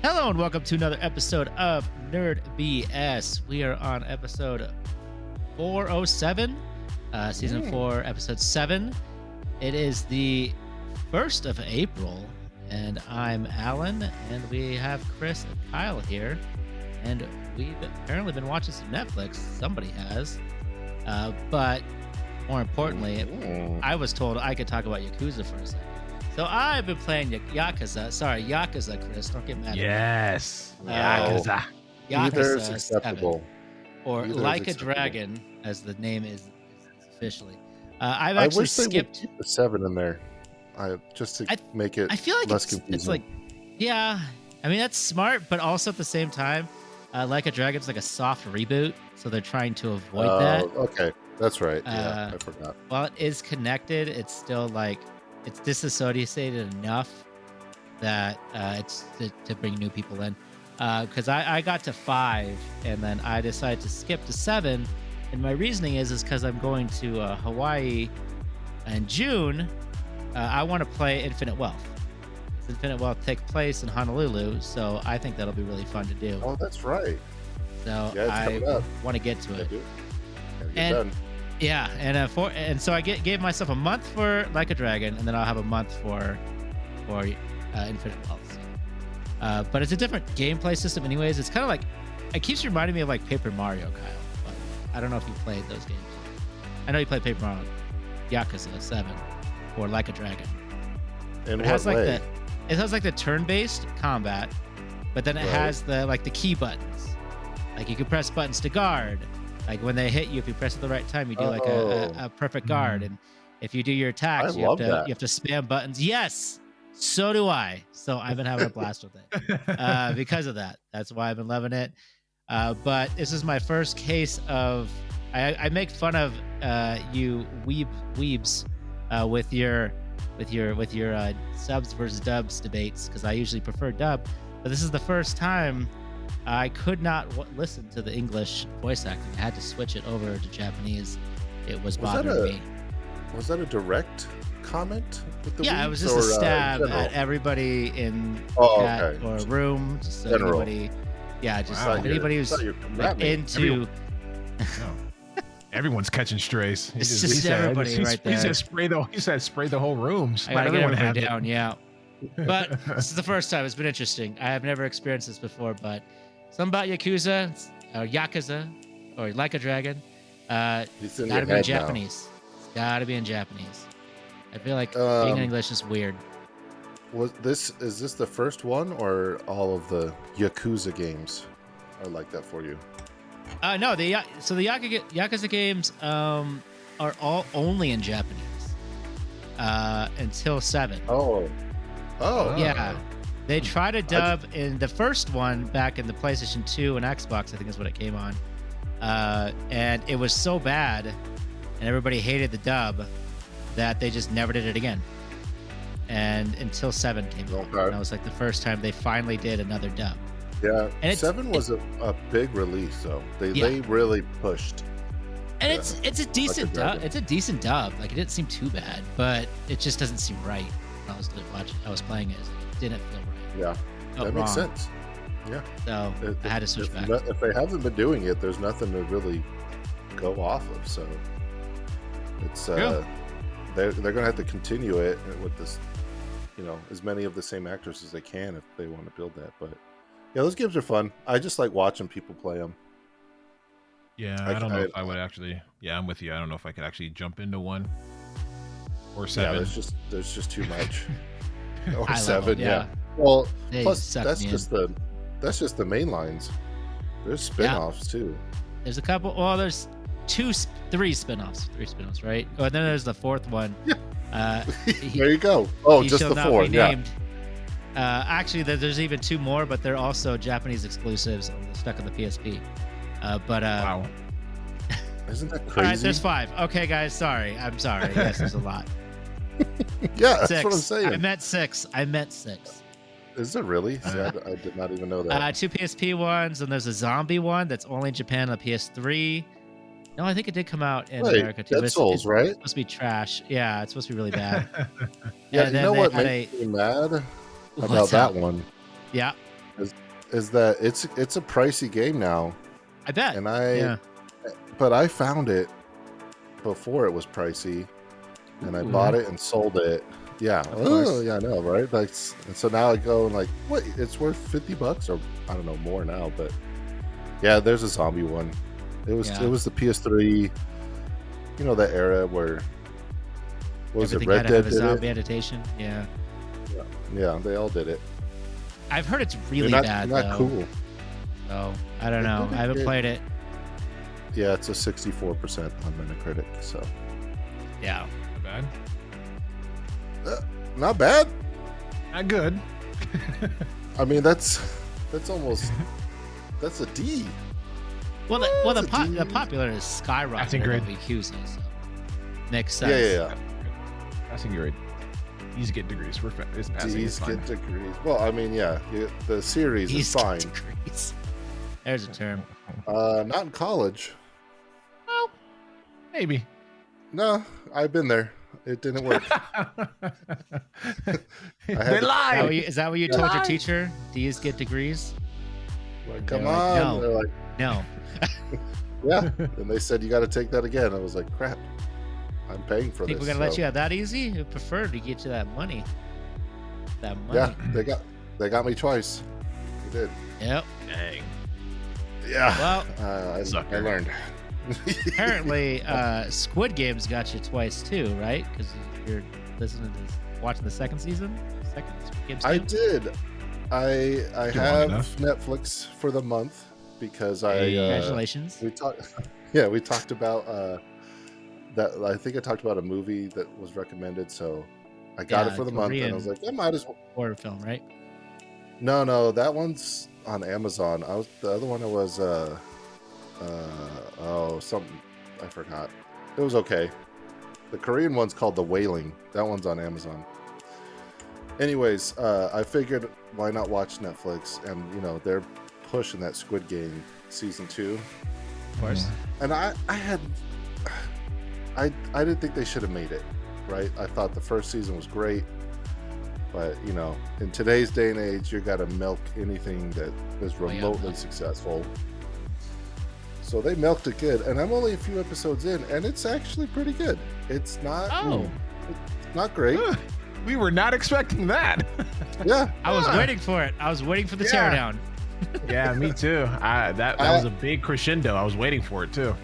Hello and welcome to another episode of Nerd BS. We are on episode 407, season 4, episode 7. It is the 1st of April, and I'm Alan, and we have Chris and Kyle here. And we've apparently been watching some Netflix. Somebody has. But more importantly, I was told I could talk about Yakuza for a second. So I've been playing Yakuza. Sorry, Yakuza, Chris. Don't get mad at me. Yes. Yakuza. Either is Yakuza acceptable. 7, or Either is Like a acceptable. Dragon, as the name is officially. I've I actually wish they would skipped. keep the 7 in there, just to make it I feel like less it's confusing. like, yeah. I mean, that's smart, but also at the same time, Like a Dragon's like a soft reboot, so they're trying to avoid that. Okay, that's right. Yeah, Uh, I forgot. While it is connected, it's still like it's disassociated enough that it's to bring new people in. Because I got to 5 and then I decided to skip to 7, and my reasoning is because I'm going to Hawaii in June. I want to play Infinite Wealth. Infinite Wealth takes place in Honolulu, so I think that'll be really fun to do. Oh, that's right. So Yeah, it's I coming up. want to get to Gotta it. do it. Gotta get And done. yeah, and so I gave myself a month for Like a Dragon, and then I'll have a month for Infinite Wealth. But it's a different gameplay system, anyways. It's kind of like it keeps reminding me of like Paper Mario, Kyle. But I don't know if you played those games. I know you played Paper Mario, Yakuza 7, or Like a Dragon. In It has what like way? it has like the turn-based combat, but then it Right. has the key buttons. Like you can press buttons to guard. Like when they hit you, if you press at the right time, you do like a perfect guard. And if you do your attacks, I love that. you have to spam buttons. Yes, so do I. So I've been having a blast with it because of that. That's why I've been loving it. But this is my first case of I make fun of you weebs with your subs versus dubs debates, because I usually prefer dub, but this is the first time I could not listen to the English voice acting. I had to switch it over to Japanese. It was Was that bothering me. Was that a direct comment with the Yeah, it weebs, was just a or, stab general? at everybody in Oh, chat okay. or room. Just so General. anybody, yeah, just Wow. anybody I who's thought you were coming like, at me. into. Everyone's catching strays. He It's he just said- everybody he- right He there. said spray the whole room. I gotta get Everyone everybody has it. down, yeah. But this is the first time. It's been interesting. I have never experienced this before, but something about Yakuza, or Like a Dragon, It's in gotta your be in head now. Japanese. It's gotta be in Japanese. I feel like being Um, in English is weird. Is this the first one, or all of the Yakuza games are like that for you? No, the Yakuza games are all only in Japanese until 7. Oh. Yeah. They try to dub in the first one back in the PlayStation 2 and Xbox, I think is what it came on. And it was so bad, and everybody hated the dub, that they just never did it again. And until 7 came out. Okay. And that was like the first time they finally did another dub. Yeah, And it's- 7 was a big release, though. They Yeah. really pushed. And Yeah. it's a decent dub. Dragon. It's a decent dub. Like, it didn't seem too bad, but it just doesn't seem right. When I was playing it. It didn't feel right. Yeah, Felt that makes wrong. sense. Yeah, So I had to switch back. If they haven't been doing it, there's nothing to really go off of. So it's True. they're gonna have to continue it with this, as many of the same actors as they can if they want to build that. But yeah, those games are fun. I just like watching people play them. Yeah, I- I don't know I- if I would actually. Yeah, I'm with you. I don't know if I could actually jump into one or Yeah, 7. there's just too much. Or Eye 7, level, yeah. Well, They plus sucked that's me in. just the main lines. There's spin-offs too. There's a couple. Well, there's three spin-offs, right? Oh, and then there's the fourth one. Yeah. He, There you go. Oh, he just shall the not 4. be Yeah. named. Actually, there's even 2 more, but they're also Japanese exclusives stuck on the PSP. Wow. Isn't that all right, crazy? there's 5. Okay, guys, sorry. I'm sorry. Yes, there's a lot. Yeah, that's 6. what I'm saying. I meant 6. Is it really? See, I did not even know that. 2 PSP ones, and there's a zombie one that's only in Japan on PS3. No, I think it did come out in Wait, America too. Dead but Souls, it's right? supposed to be trash. Yeah, it's supposed to be really bad. Yeah, And you then know they what had makes me mad What's about that up? one Yeah. is is that it's a pricey game now, I bet. and Yeah. but I found it before it was pricey, and I bought it and sold it. Yeah, Of course. yeah, I know, right? Like, and so now I go and like, what? It's worth $50, or I don't know, more now, but yeah, there's a zombie one. It was Yeah. it was the PS3, you know, that era where what was Everything it? had Red to have Dead a did zombie it. adaptation. Yeah. Yeah, they all did it. I've heard it's really They're bad not though. cool. So I don't They know. did it I haven't good. played it. Yeah, it's a 64% on Metacritic, so Yeah. Not bad. not bad. Not good. I mean, that's almost that's a D. Well, the That's a D. popular is skyrocketing Passing grade. with Yakuza, so makes Yeah, sense. yeah, Passing grade. Easy get degrees. It's yeah. passing. D's It's fine. get degrees. Well, I mean, yeah, the series These is fine. degrees. There's a term. Not in college. Well, maybe. No, I've been there. It didn't work. They to- lied. Is that what you told your Lie. teacher? D's get degrees? Like, come They're like, on. no. They're like, No. yeah. And they said you got to take that again. I was like, crap. I'm paying for Think this. we're gonna let so- you have that easy? We prefer to get you that money. That money. Yeah, they got me twice. They did. Yep. Dang. Yeah. Well, I Sucker. learned. apparently, Squid Games got you twice too, right? Because you're watching the second season, second Squid Games. I too? did. I Good long have enough. Netflix for the month because Congratulations. we talked. Yeah, we talked about that. I think I talked about a movie that was recommended, so I got Yeah, it for the month, and I was Korean. like, I might as well. Horror film, right? No, that one's on Amazon. The other one was something I forgot. It was okay. The Korean one's called The Wailing. That one's on Amazon. Anyways, I figured why not watch Netflix, and you know they're pushing that Squid Game season 2, Of course. and I didn't think they should have made it. Right? I thought the first season was great. But you know, in today's day and age, you got to milk anything that is Oh, yeah. remotely successful. So they milked it good, and I'm only a few episodes in, and it's actually pretty good. It's not, Oh. it's not great. We were not expecting that. Yeah, I was Ah. waiting for it. I was waiting for the Yeah. teardown. Yeah, me too. That was a big crescendo. I was waiting for it too.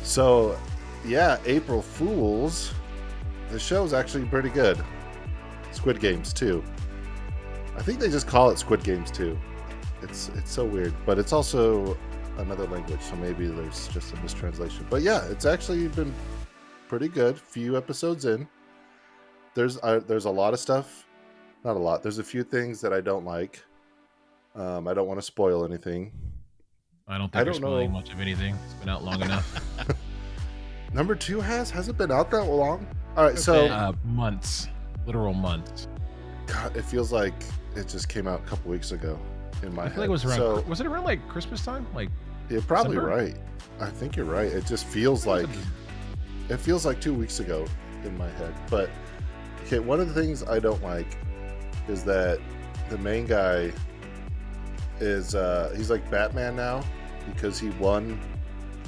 so yeah, April Fools. The show's actually pretty good. Squid Games 2. I think they just call it Squid Games 2. It's so weird, but it's also another language, so maybe there's just a mistranslation. But yeah, it's actually been pretty good. Few episodes in. There's a lot of stuff. Not a lot. There's a few things that I don't like. I don't want to spoil anything. I don't I think you're don't know. spoiling much of anything. It's been out long enough. Number 2 hasn't been out that long. All right, Okay. so Months, literal months. God, it feels like it just came out a couple weeks ago in my I head. feel like it was around. So Was it around like Christmas time? Like you're probably December? right. I think you're right. It just feels like 2 weeks ago in my head. But okay, one of the things I don't like is that the main guy is he's like Batman now because he won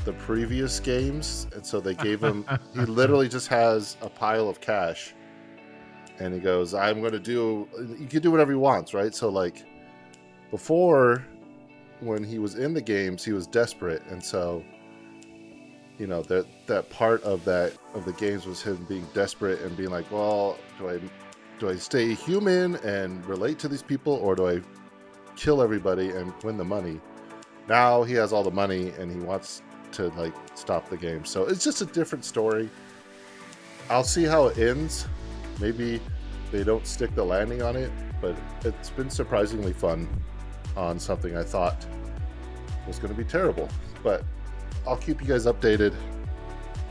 the previous games, and so they gave him he literally just has a pile of cash, and he goes, I'm going to do, you can do whatever he wants, right? So like before, when he was in the games, he was desperate, and so you know that part of the games was him being desperate and being like, well, do I stay human and relate to these people, or do I kill everybody and win the money? Now he has all the money and he wants to like stop the game. So it's just a different story. I'll see how it ends. Maybe they don't stick the landing on it, but it's been surprisingly fun on something I thought was going to be terrible. But I'll keep you guys updated.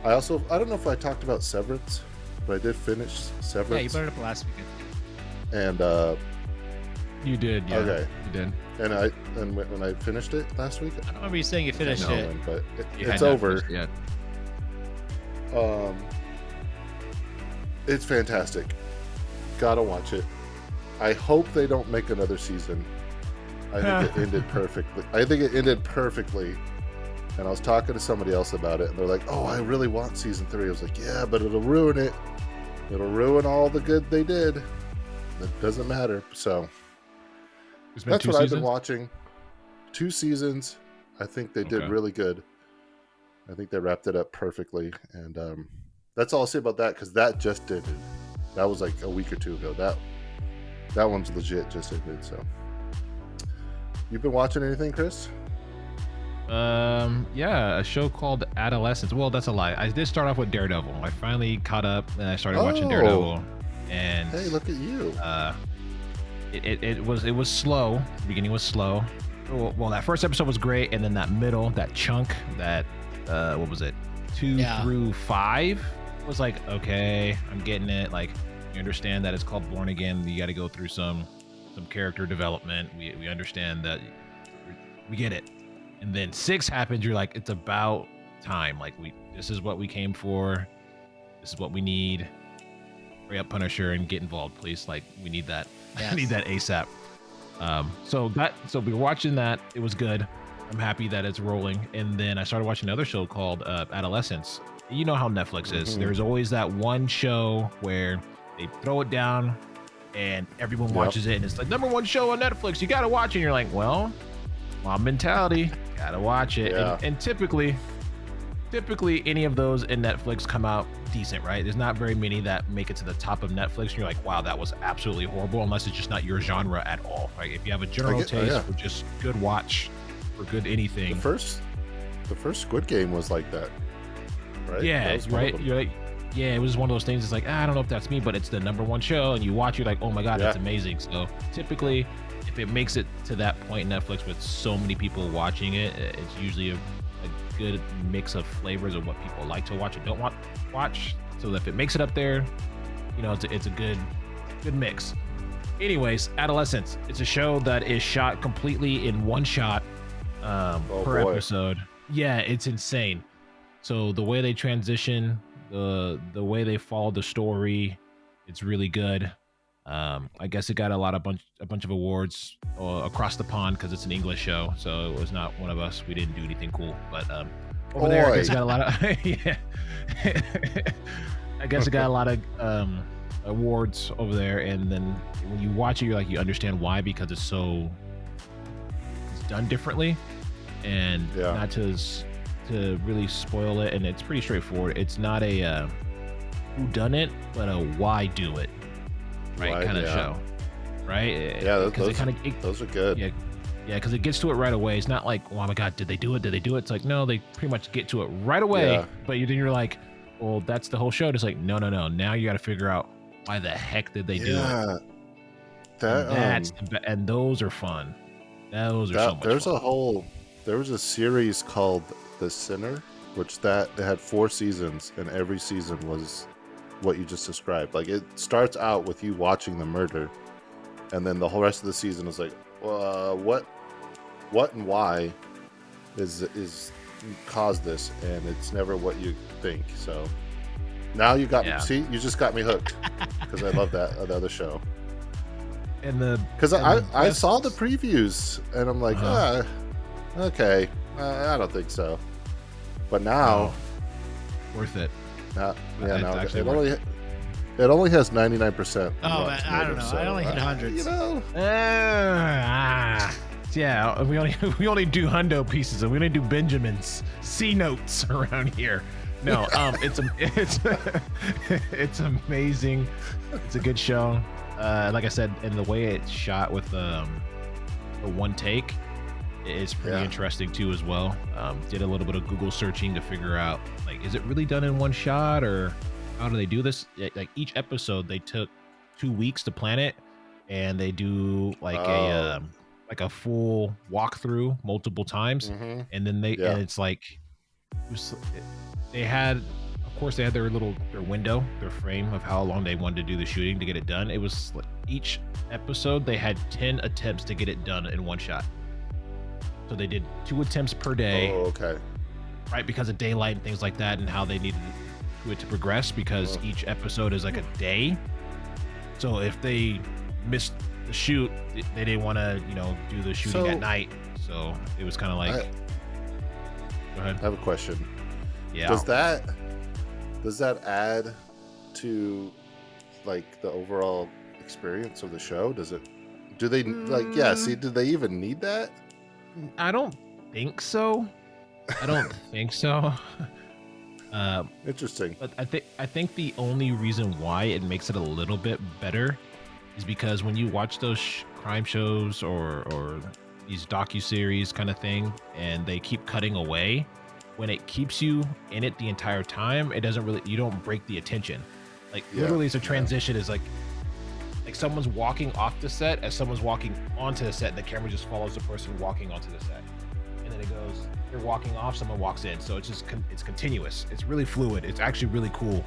I don't know if I talked about Severance, but I did finish Severance. Yeah, you brought it up last weekend. And you did. Yeah, Okay. you did. and when I finished it last week, I don't remember you saying you finished no, it. but You it's had not over. finished it yet. It's fantastic. Gotta watch it. I hope they don't make another season. I think it ended perfectly. I think it ended perfectly. And I was talking to somebody else about it, and they're like, "Oh, I really want season 3." I was like, "Yeah, but it'll ruin it. It'll ruin all the good they did. It doesn't matter." So It's been that's two what I've seasons? been watching. 2 seasons. I think they did Okay. really good. I think they wrapped it up perfectly, and that's all I'll say about that because that just ended. That was like a week or two ago. That one's legit just ended. So, you've been watching anything, Chris? Yeah, a show called Adolescence. Well, that's a lie. I did start off with Daredevil. I finally caught up and I started watching Oh. Daredevil. And Hey, look at you. it was slow. The beginning was slow. Well, that first episode was great, and then that middle, that chunk, that what was it, 2 through 5, was like, okay, I'm getting it. Like, you understand that it's called Born Again. You got to go through some character development. We understand that. We get it. And then 6 happens. You're like, it's about time. Like, this is what we came for. This is what we need. Hurry up, Punisher, and get involved, please. Like, we need that. Yes. I need that ASAP. So we were watching that. It was good. I'm happy that it's rolling. And then I started watching another show called Adolescence. You know how Netflix is. Mhm. There's always that one show where they throw it down and everyone watches it, and it's like #1 show on Netflix. You gotta watch it. And you're like, well, mob mentality. Gotta watch it. Yeah. And typically any of those in Netflix come out decent, right? There's not very many that make it to the top of Netflix. And you're like, wow, that was absolutely horrible, unless it's just not your genre at all. Right? If you have a general taste for just good watch or good anything. The first Squid Game was like that, right? Yeah, That was one of right. them. You're like, yeah, it was one of those things. It's like, I don't know if that's me, but it's the #1 show, and you watch, you're like, oh my god, Yeah. it's amazing. So typically, if it makes it to that point in Netflix with so many people watching it, it's usually a good mix of flavors of what people like to watch and don't want to watch. So if it makes it up there, you know, it's a good mix. Anyways, Adolescence. It's a show that is shot completely in one shot per boy. episode. Yeah, it's insane. So the way they transition, the way they follow the story, it's really good. I guess it got a bunch of awards across the pond because it's an English show, so it was not one of us. We didn't do anything cool, but over there, I guess it got a lot of yeah. I guess it got a lot of awards over there, and then when you watch it, you're like, you understand why, because it's done differently, and not to really spoil it, and it's pretty straightforward. It's not a who done it, but a why do it. Right, kind of show, right? Yeah, those are good. Yeah, because it gets to it right away. It's not like, oh my god, did they do it? It's like, no, they pretty much get to it right away. Yeah. But then you're like, well, that's the whole show. It's like, no. Now you got to figure out why the heck did they do it. And those are fun. Those are so much fun. There was a series called The Sinner, which it had 4 seasons, and every season was what you just described. Like, it starts out with you watching the murder, and then the whole rest of the season is like, what and why is caused this, and it's never what you think. So now you got me. See, you just got me hooked because I love that other show. And because I saw the previews and I'm like, okay, I don't think so. But now, worth it. Now it only has 99%. Oh man, I don't know. So, I only hit hundreds. You know, yeah, we only do hundo pieces, and we only do Benjamins, C notes around here. No, it's amazing. It's a good show. Like I said, and the way it's shot with the one take is pretty interesting too as well. Did a little bit of Google searching to figure out, like, is it really done in one shot, or how do they do this? Like, each episode they took 2 weeks to plan it, and they do like a full walkthrough multiple times, and then and it's like they had, of course, they had their window, their frame of how long they wanted to do the shooting to get it done. It was like each episode they had 10 attempts to get it done in one shot. So they did 2 attempts per day. Oh, okay. Right, because of daylight and things like that, and how they needed it to progress, because each episode is like a day. So if they missed the shoot, they didn't want to, do the shooting So- at night. So it was kind of like, go ahead. I have a question. Yeah. Does that add to like the overall experience of the show? Do they see, do they even need that? I don't think so. I don't think so. Interesting. But I think the only reason why it makes it a little bit better is because when you watch those crime shows or these docuseries kind of thing, and they keep cutting away, when it keeps you in it the entire time, it doesn't really, you don't break the attention. Like Yeah, literally, it's a yeah. transition is like someone's walking off the set as someone's walking onto the set. The camera just follows the person walking onto the set, and then it goes. They're walking off, someone walks in, so it's just it's continuous. It's really fluid. It's actually really cool.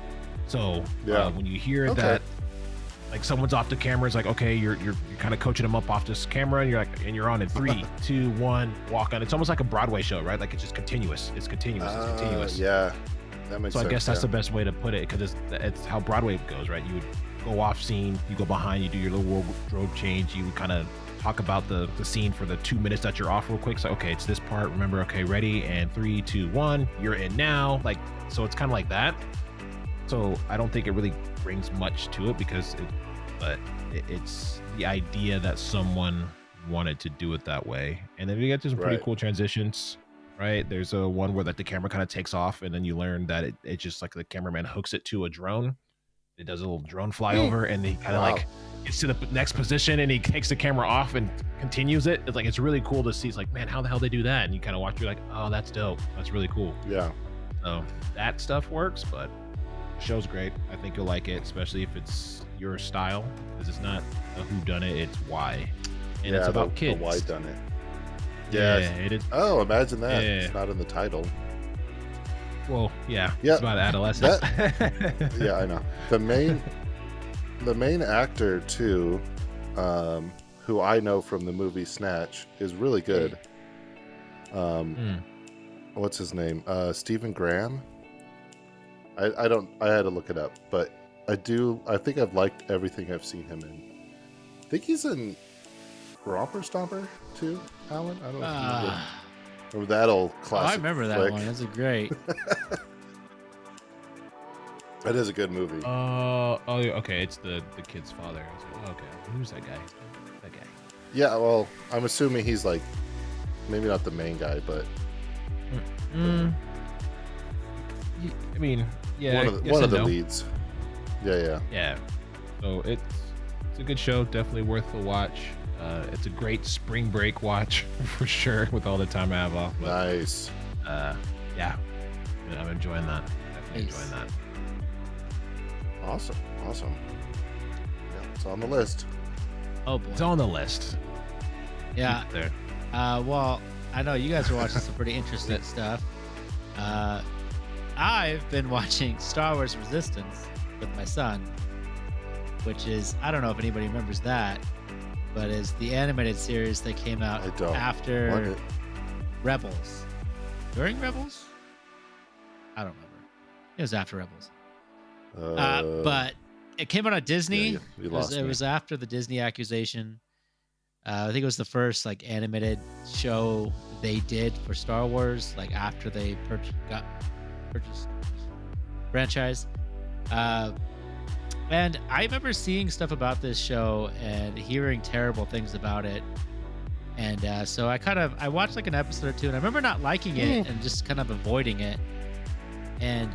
So Yeah. when you hear Okay. that, like someone's off the camera, it's like, okay, you're kind of coaching them up off this camera, and you're on in 3, 2, 1, walk on. It's almost like a Broadway show, right? Like it's just continuous. It's continuous. It's continuous. Yeah, that makes So sense. I guess that's yeah. the best way to put it, because it's how Broadway goes, right? You would go off scene, you go behind, you do your little wardrobe change, you kind of talk about the scene for the 2 minutes that you're off real quick. So okay, it's this part. Remember, okay, ready, and 3, 2, 1, you're in now. Like, so it's kind of like that. So I don't think it really brings much to it because it's the idea that someone wanted to do it that way. And then you get to some pretty Right. cool transitions. Right, there's a one where like the camera kind of takes off, and then you learn that it's just like the cameraman hooks it to a drone. It does a little drone flyover, and he kind of Wow. like gets to the next position, and he takes the camera off and continues it. It's like, it's really cool to see. It's like, man, how the hell they do that? And you kind of watch, you're like, oh, that's dope. That's really cool. Yeah. So that stuff works, but the show's great. I think you'll like it, especially if it's your style, because it's not a who done it, it's why, and it's about kids. The why done it. Yeah, Yeah. it is. Oh, imagine that. Yeah. It's not in the title. Well, yeah, Yeah, it's about adolescence. Yeah, I know. The main actor too, who I know from the movie Snatch, is really good. What's his name? Stephen Graham. I had to look it up, but I think I've liked everything I've seen him in. I think he's in Romper Stomper too, Alan. I don't know if you remember that old Oh, classic. I remember that flick. one. That's a great. That is a good movie. Okay, it's the kid's father. I was like, oh, okay, who's that guy? That guy. Yeah, well, I'm assuming he's like maybe not the main guy, but I mean, yeah, one of the leads. Yeah. Yeah. So it's a good show. Definitely worth the watch. It's a great spring break watch for sure, with all the time I have off. But, Nice. yeah, I'm enjoying that. Definitely Nice. enjoying that. Awesome. Yeah, it's on the list. Oh boy. It's on the list. Yeah. There. Well, I know you guys are watching some pretty interesting stuff. I've been watching Star Wars Resistance with my son, which is, I don't know if anybody remembers that, but is the animated series that came out I don't. after What? Rebels. During Rebels? I don't remember. It was after Rebels. But it came out on Disney. yeah, you lost It me. was after the Disney accusation. I think it was the first like animated show they did for Star Wars, like after they purchased franchise. And I remember seeing stuff about this show and hearing terrible things about it. And so I watched like an episode or two, and I remember not liking it and just kind of avoiding it. And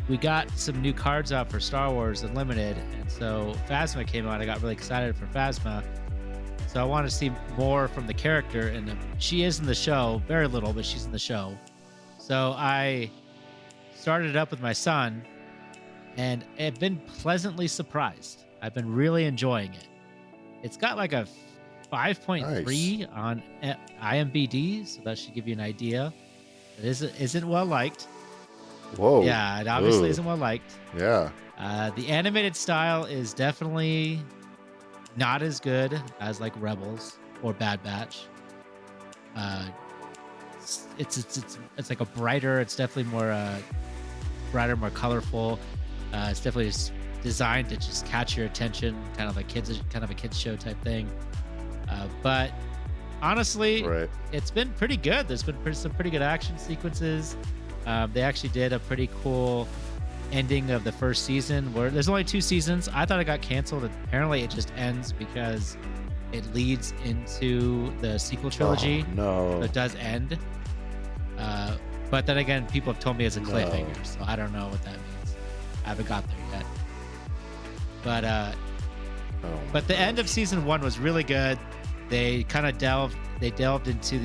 we got some new cards out for Star Wars Unlimited, and so Phasma came out. I got really excited for Phasma. So I wanted to see more from the character, and she is in the show, very little, but she's in the show. So I started it up with my son, and I've been pleasantly surprised. I've been really enjoying it. It's got like a 5.3 on IMDb, so that should give you an idea. It isn't well liked. Whoa. Yeah, it obviously Ooh. isn't well liked. Yeah. The animated style is definitely not as good as like Rebels or Bad Batch. It's like a brighter. It's definitely more brighter, more colorful. It's definitely designed to just catch your attention, kind of a kids show type thing. But honestly, Right. it's been pretty good. There's been some pretty good action sequences. They actually did a pretty cool ending of the first season where there's only 2 seasons. I thought it got canceled. Apparently, it just ends because it leads into the sequel trilogy. Oh, no. So it does end. But then again, people have told me it's a cliffhanger, so I don't know what that means. I haven't got there yet. But Oh, but the my end of gosh. season 1 was really good. They kind of delved into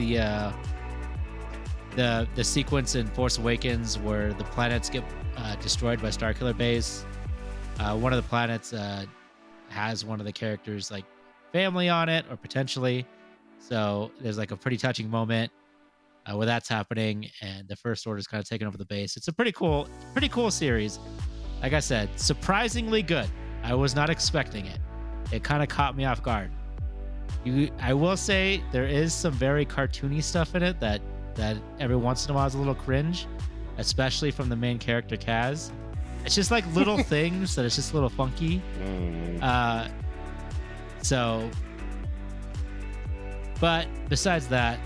the sequence in Force Awakens where the planets get destroyed by Starkiller Base. One of the planets has one of the characters like family on it, or potentially. So there's like a pretty touching moment where that's happening, and the First Order is kind of taking over the base. It's a pretty cool series. Like I said, surprisingly good. I was not expecting it. It kind of caught me off guard. I will say there is some very cartoony stuff in it that every once in a while is a little cringe, especially from the main character Kaz. It's just like little things that it's just a little funky. So, but besides that,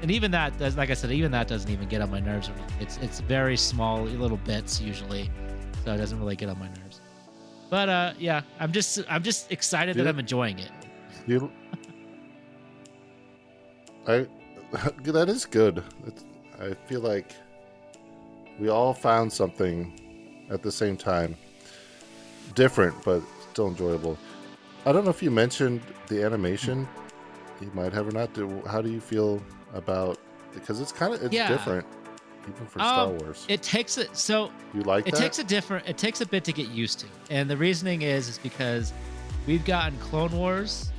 and even that, like I said, even that doesn't even get on my nerves or anything. It's very small little bits usually, so it doesn't really get on my nerves. But yeah, I'm just excited that I'm enjoying it. That is good. I feel like we all found something at the same time, different but still enjoyable. I don't know if you mentioned the animation. You might have or not. How do you feel about? Because it's different, even for Star Wars. It takes it so. You like it that? It takes a bit to get used to, and the reasoning is because we've gotten Clone Wars,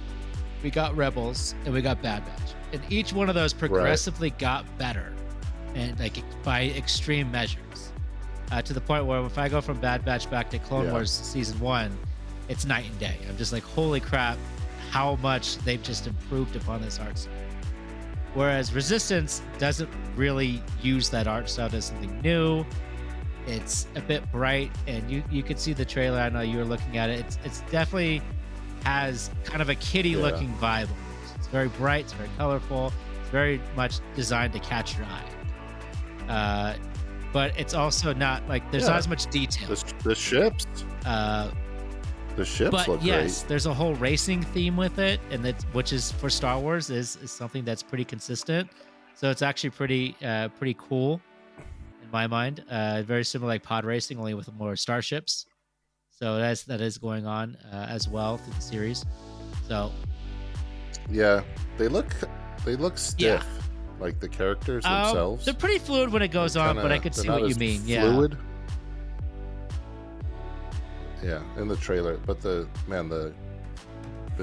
we got Rebels, and we got Bad Batch, and each one of those progressively got better, and like by extreme measures, to the point where if I go from Bad Batch back to Clone Wars season 1, it's night and day. I'm just like, holy crap, how much they've just improved upon this art style. Whereas Resistance doesn't really use that art style as something new. It's a bit bright, and you could see the trailer. I know you were looking at it. It's definitely has kind of a kiddie looking vibe. It's very bright. It's very colorful. It's very much designed to catch your eye. But it's also not like there's not as much detail. The ships. The ships but look yes, great. there's a whole racing theme with it, and that which is for Star Wars is something that's pretty consistent. So it's actually pretty cool in my mind. Very similar like pod racing, only with more starships. So that is going on as well through the series. So Yeah, they look stiff, like the characters themselves. they're pretty fluid when it goes on, but I could see what you mean. Fluid. Yeah, in the trailer, but the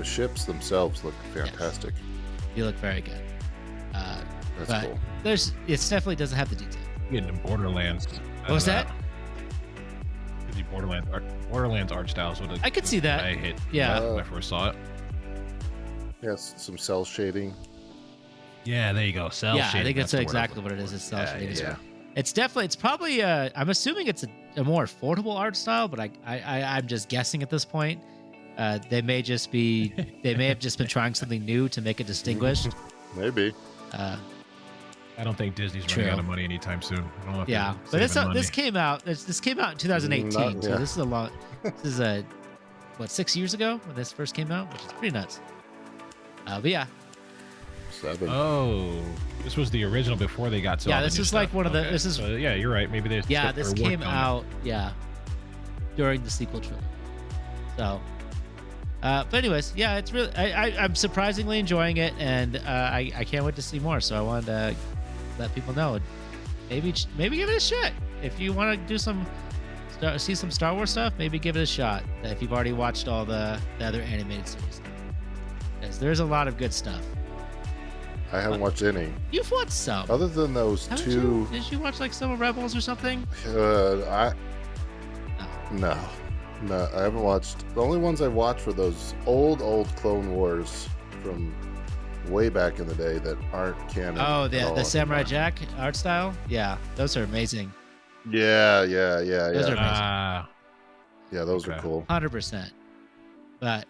ships themselves look fantastic. You look very good. That's but cool. it definitely doesn't have the detail. Getting in Borderlands. What was that? The Borderlands art styles. I could see that. I hit. Yeah. When I first saw it. Yes, some cell shading. Yeah, there you go. Cell yeah, shading. I think that's the word exactly I'm what it looking is. for. It's cell shading as yeah. well. It's probably I'm assuming it's a more affordable art style, but I'm just guessing at this point. They may have just been trying something new to make it distinguished. Maybe. I don't think Disney's True. running out of money anytime soon. I don't know if Yeah, they're but saving money. this came out in 2018, so this is a 6 years ago when this first came out, which is pretty nuts. But yeah, 7. Oh, this was the original before they got to. Yeah, all the this new is like stuff. one of the- Okay. this is- So, yeah, you're right. Maybe they. yeah, this worked came on it. out during the sequel trilogy. So, but anyways, yeah, it's really I'm surprisingly enjoying it, and I can't wait to see more. So I wanted to let people know. Maybe give it a shot if you want to do see some Star Wars stuff. Maybe give it a shot if you've already watched all the other animated series. Because there's a lot of good stuff. I haven't watched any You've watched some. other than those Haven't two. Did you watch like some of Rebels or something? No, I haven't watched. The only ones I watched were those old Clone Wars from way back in the day that aren't canon. Oh, at all the Samurai anymore. Jack art style. Yeah, those are amazing. Yeah. Those are amazing. Yeah, those are Okay. cool. 100%. But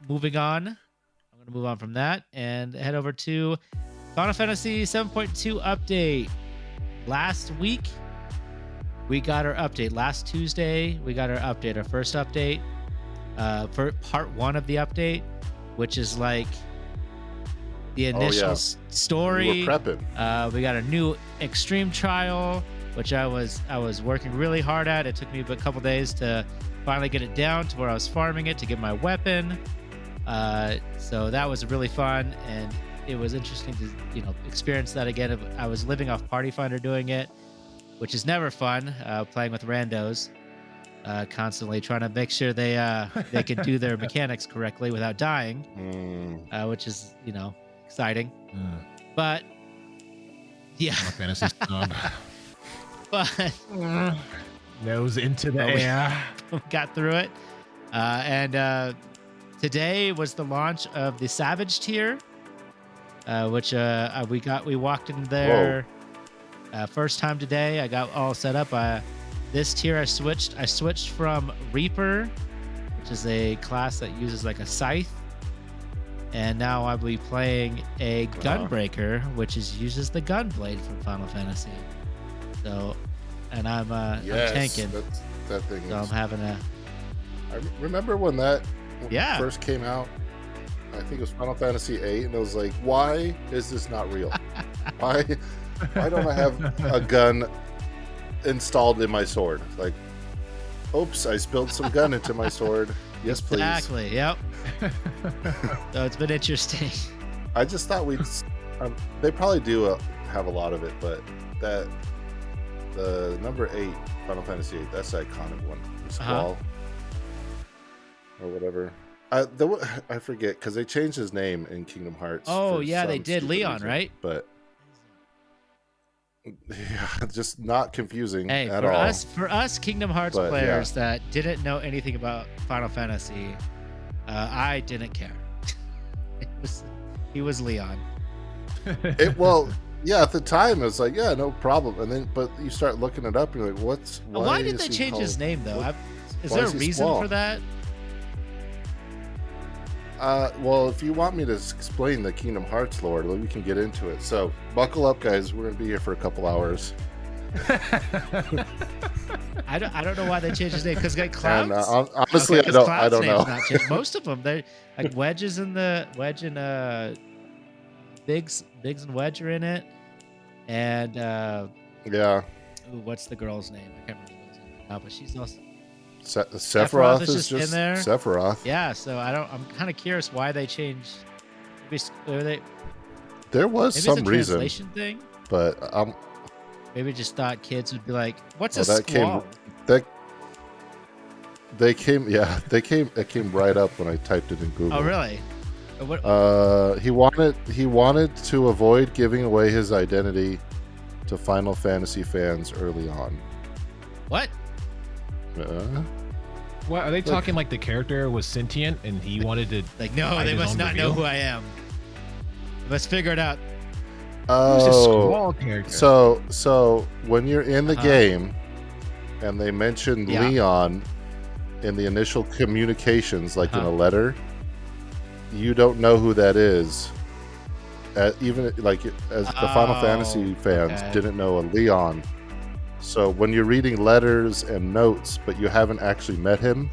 moving on, I'm going to move on from that and head over to Final Fantasy 7.2 update. Last week, we got our update. Last Tuesday, we got our update, our first update for part 1 of the update, which is like the initial story. We were prepping. We got a new extreme trial, which I was working really hard at. It took me a couple days to finally get it down to where I was farming it to get my weapon. So that was really fun, and it was interesting to experience that again. I was living off Party Finder doing it, which is never fun. Playing with randos, constantly trying to make sure they can do their mechanics correctly without dying, which is exciting. But yeah, Final Fantasy snob. but Nose into the But we- air. got through it. And today was the launch of the Savage tier, which we walked in there first time today. I got all set up. This tier I switched from Reaper, which is a class that uses like a scythe, and now I'll be playing a Gunbreaker, which uses the Gunblade from Final Fantasy. So, and I'm tanking. That thing. So I'm having a I remember when that Yeah. first came out. I think it was Final Fantasy VIII, and I was like, "Why is this not real? Why don't I have a gun installed in my sword?" Like, oops, I spilled some gun into my sword. Yes, please. Exactly. Yep. So it's been interesting. I just thought we'd. They probably do have a lot of it, but the number 8 Final Fantasy VIII, that's the iconic one. The Squall or whatever. I forget because they changed his name in Kingdom Hearts. Oh for yeah, they some did. stupid Leon, reason. right? But yeah, just not confusing Hey, at for all. us Kingdom Hearts But, players that didn't know anything about Final Fantasy, I didn't care. He was Leon. Yeah, at the time it was like, yeah, no problem, and then but you start looking it up and you're like, Why did is they he change his called- name though? what- Is why there a is he reason Squall? for that? Well, if you want me to explain the Kingdom Hearts lore, then we can get into it. So buckle up, guys. We're gonna be here for a couple hours. I don't know why they changed his name because like Cloud's. And honestly, Okay, 'cause I Cloud's don't name's know. not changed. Most of them, they like Wedge and Biggs and Wedge are in it, and Yeah, ooh, what's the girl's name? I can't remember the name right now, but she's also Sephiroth is is just in just there. Sephiroth. yeah. So I'm kind of curious why they changed. Maybe There was it's some a reason, translation thing. but Maybe just thought kids would be like, "What's Oh, a that came- squall?" it came right up when I typed it in Google. Oh, really? What? He wanted to avoid giving away his identity to Final Fantasy fans early on. What? What are they talking like the character was sentient and he wanted to? Like, no, hide they his must own not know reveal? who I am. Let's figure it out. Who's a Oh, Squall character? so when you're in the Uh-huh. game and they mention Yeah. Leon in the initial communications, like in Uh-huh. a letter, you don't know who that is. Even like as the Final Oh, Fantasy fans okay. didn't know a Leon. So when you're reading letters and notes, but you haven't actually met him,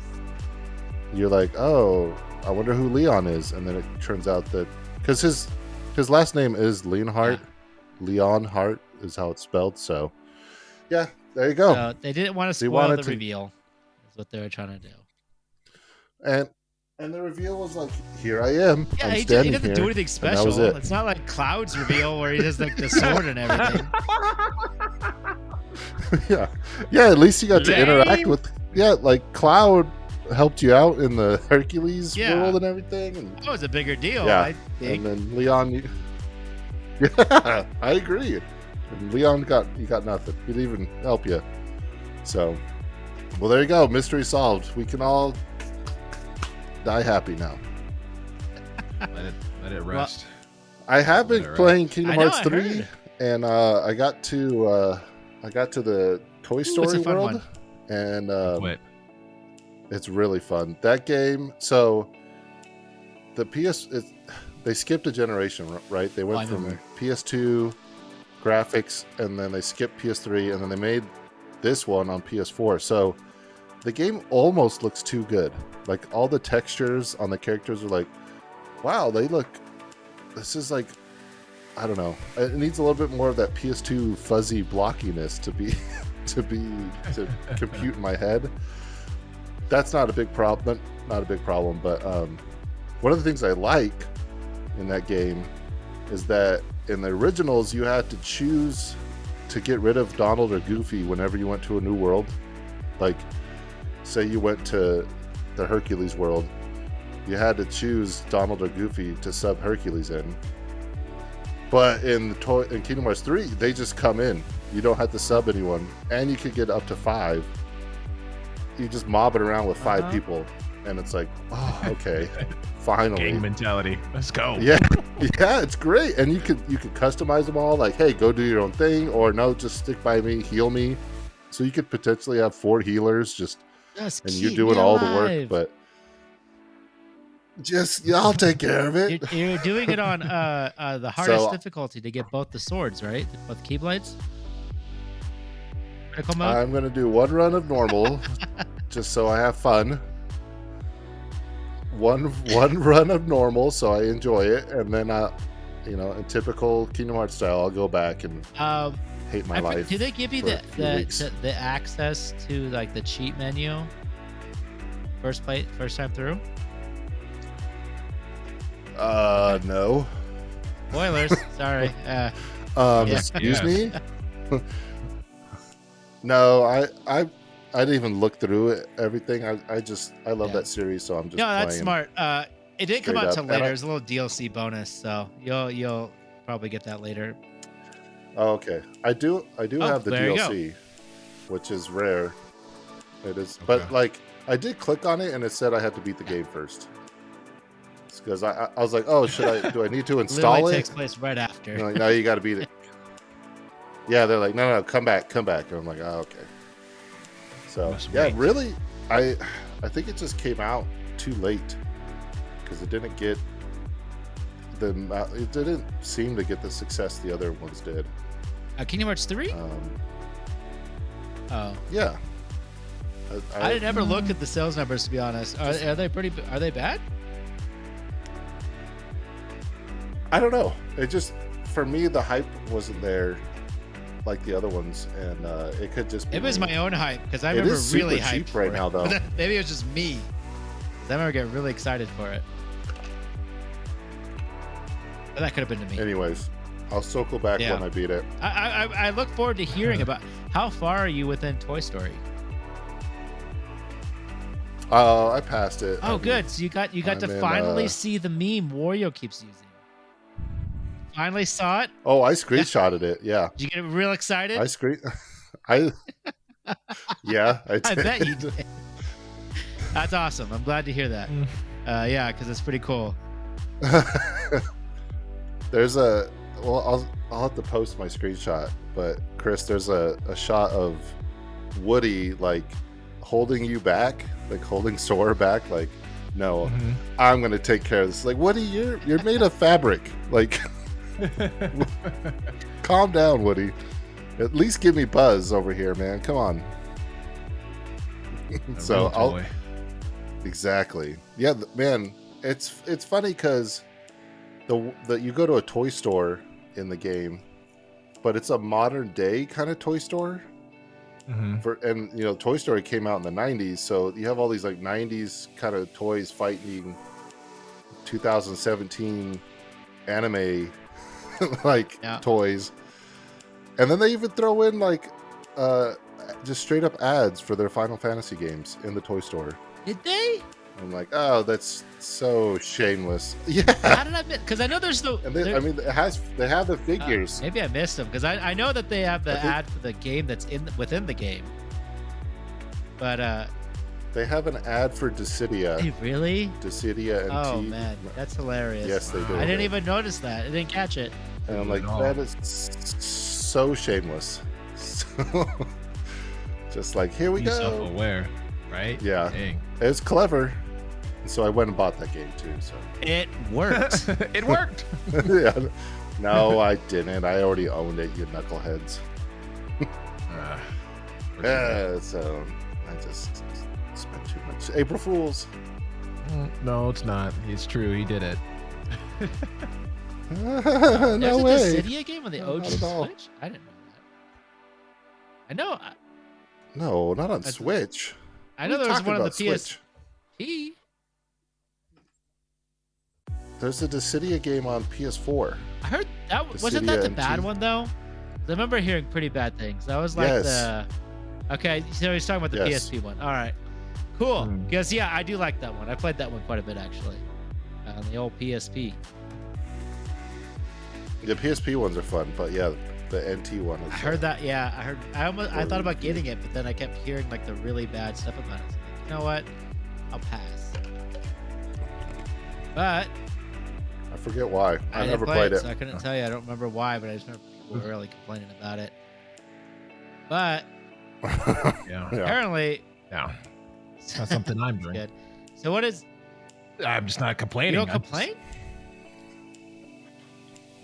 you're like, oh, I wonder who Leon is. And then it turns out that because his last name is Leonhardt, Leon Hart is how it's spelled. So yeah, there you go. So they didn't want to They spoil wanted the to- reveal. Is what they were trying to do. And the reveal was like, here I am. Yeah, I'm he standing doesn't here. do anything and that was special. it. It's not like Cloud's reveal where he has like the sword and everything. yeah. At least you got to interact Lame. with. Yeah, like Cloud helped you out in the Hercules Yeah. world and everything. And, That was a bigger deal, Yeah, I think. and then Leon. Yeah, I agree. And Leon got nothing. He didn't even help you. So, well, there you go. Mystery solved. We can all die happy now. Let it rest. I have been Alright. playing Kingdom I know, Hearts I 3, heard. and I got to the Toy Story a fun world, one. and Wait, It's really fun. That game. So the they skipped a generation, right? They went from PS2 graphics, and then they skipped PS3, and then they made this one on PS4. So the game almost looks too good. Like all the textures on the characters are like, wow, this is like, I don't know. It needs a little bit more of that PS2 fuzzy blockiness to to compute in my head. That's not a big problem. Not a big problem, but one of the things I like in that game is that in the originals you had to choose to get rid of Donald or Goofy whenever you went to a new world. Like, say you went to the Hercules world, you had to choose Donald or Goofy to sub Hercules in. But in Kingdom Hearts 3, they just come in. You don't have to sub anyone, and you could get up to 5. You just mob it around with 5 people, and it's like, oh, okay, finally. Gang mentality. Let's go. Yeah, it's great, and you could customize them all. Like, hey, go do your own thing, or no, just stick by me, heal me. So you could potentially have 4 healers, and you're doing all the work, but. I'll take care of it. You're doing it on the hardest difficulty to get both the swords, right? Both Keyblades. Critical mode. I'm gonna do 1 run of normal, just so I have fun. One run of normal, so I enjoy it, and then in typical Kingdom Hearts style, I'll go back and hate my life. Do they give you the access to like the cheat menu? First time through? No. Spoilers. Sorry. Excuse me. No, I didn't even look through everything. I love that series, so I'm just. No, that's playing smart. It didn't come out till later. And There's a little DLC bonus, so you'll probably get that later. Oh, okay. I do have the DLC, which is rare. It is, but like I did click on it and it said I had to beat the game first. Because I was like, oh, do I need to install Literally it? Takes place right after. Like, no, you got to beat it. Yeah, they're like, no, come back. And I'm like, oh, okay. So really, I think it just came out too late because it didn't get it didn't seem to get the success the other ones did. Kingdom Hearts 3? Yeah. I didn't ever look at the sales numbers, to be honest. Are they bad? I don't know. It just, for me, the hype wasn't there like the other ones, and it could just be. It was my own hype because I remember really hyped cheap right now, though. Maybe it was just me. I remember getting really excited for it. But that could have been to me. Anyways, I'll circle back when I beat it. I look forward to hearing about how far are you within Toy Story. I passed it. Oh, good. So you got to finally see the meme Wario keeps using. Finally saw it. Oh, I screenshotted it. Yeah. Did you get real excited? Yeah, I did. I bet you did. That's awesome. I'm glad to hear that. Yeah, because it's pretty cool. There's I'll have to post my screenshot, but Chris, there's a shot of Woody like holding you back, like holding Sora back, like, no, I'm gonna take care of this. Like, Woody, you're made of fabric. Like, calm down, Woody. At least give me Buzz over here, man. Come on. So exactly. Yeah, man. It's funny because you go to a toy store in the game, but it's a modern day kind of toy store. Toy Story came out in the 90s, so you have all these like 90s kind of toys fighting 2017 anime toys, and then they even throw in like just straight up ads for their Final Fantasy games in the toy store. Did they? I'm like, oh, that's so shameless. Yeah. How did I miss? Because I know there's no. And they have the figures. Maybe I missed them because I know that they have the ad for the game that's within the game. But they have an ad for Dissidia. Hey, really? Dissidia and oh man, that's hilarious. Yes, they do. I didn't even notice that. I didn't catch it. And I'm like, that is so shameless. So, just like, here we go. Self-aware. right? Yeah. Dang. It's clever. So I went and bought that game too. So It worked. It worked. yeah. No, I didn't. I already owned it, you knuckleheads. Yeah, so I just spent too much. April Fools. No, it's not. It's true. He did it. No There's a way. Dissidia game on the No, OG not at all. Switch? I didn't know that. I know. No, not on That's- Switch. I know What are there you was one talking on the about, Switch? PSP. There's a Dissidia game on PS4. I heard that wasn't that Dissidia the MT. bad one though. 'Cause I remember hearing pretty bad things. That was like Yes. the. Okay, so he's talking about the Yes. PSP one. All right, cool. Hmm. Because yeah, I do like that one. I played that one quite a bit actually. On the old PSP. The PSP ones are fun, but yeah, the NT one is. I heard that. Yeah, I heard. I Poorly thought about reviewed. getting it, but then I kept hearing like the really bad stuff about it. So I'm like, you know what? I'll pass. But I forget why. I didn't never play played it. so I couldn't tell you. I don't remember why, but I just remember people were really complaining about it. But Yeah. Yeah. apparently, Yeah. It's not something I'm doing. good. So what is? I'm just not You complaining. don't I'm just- complain?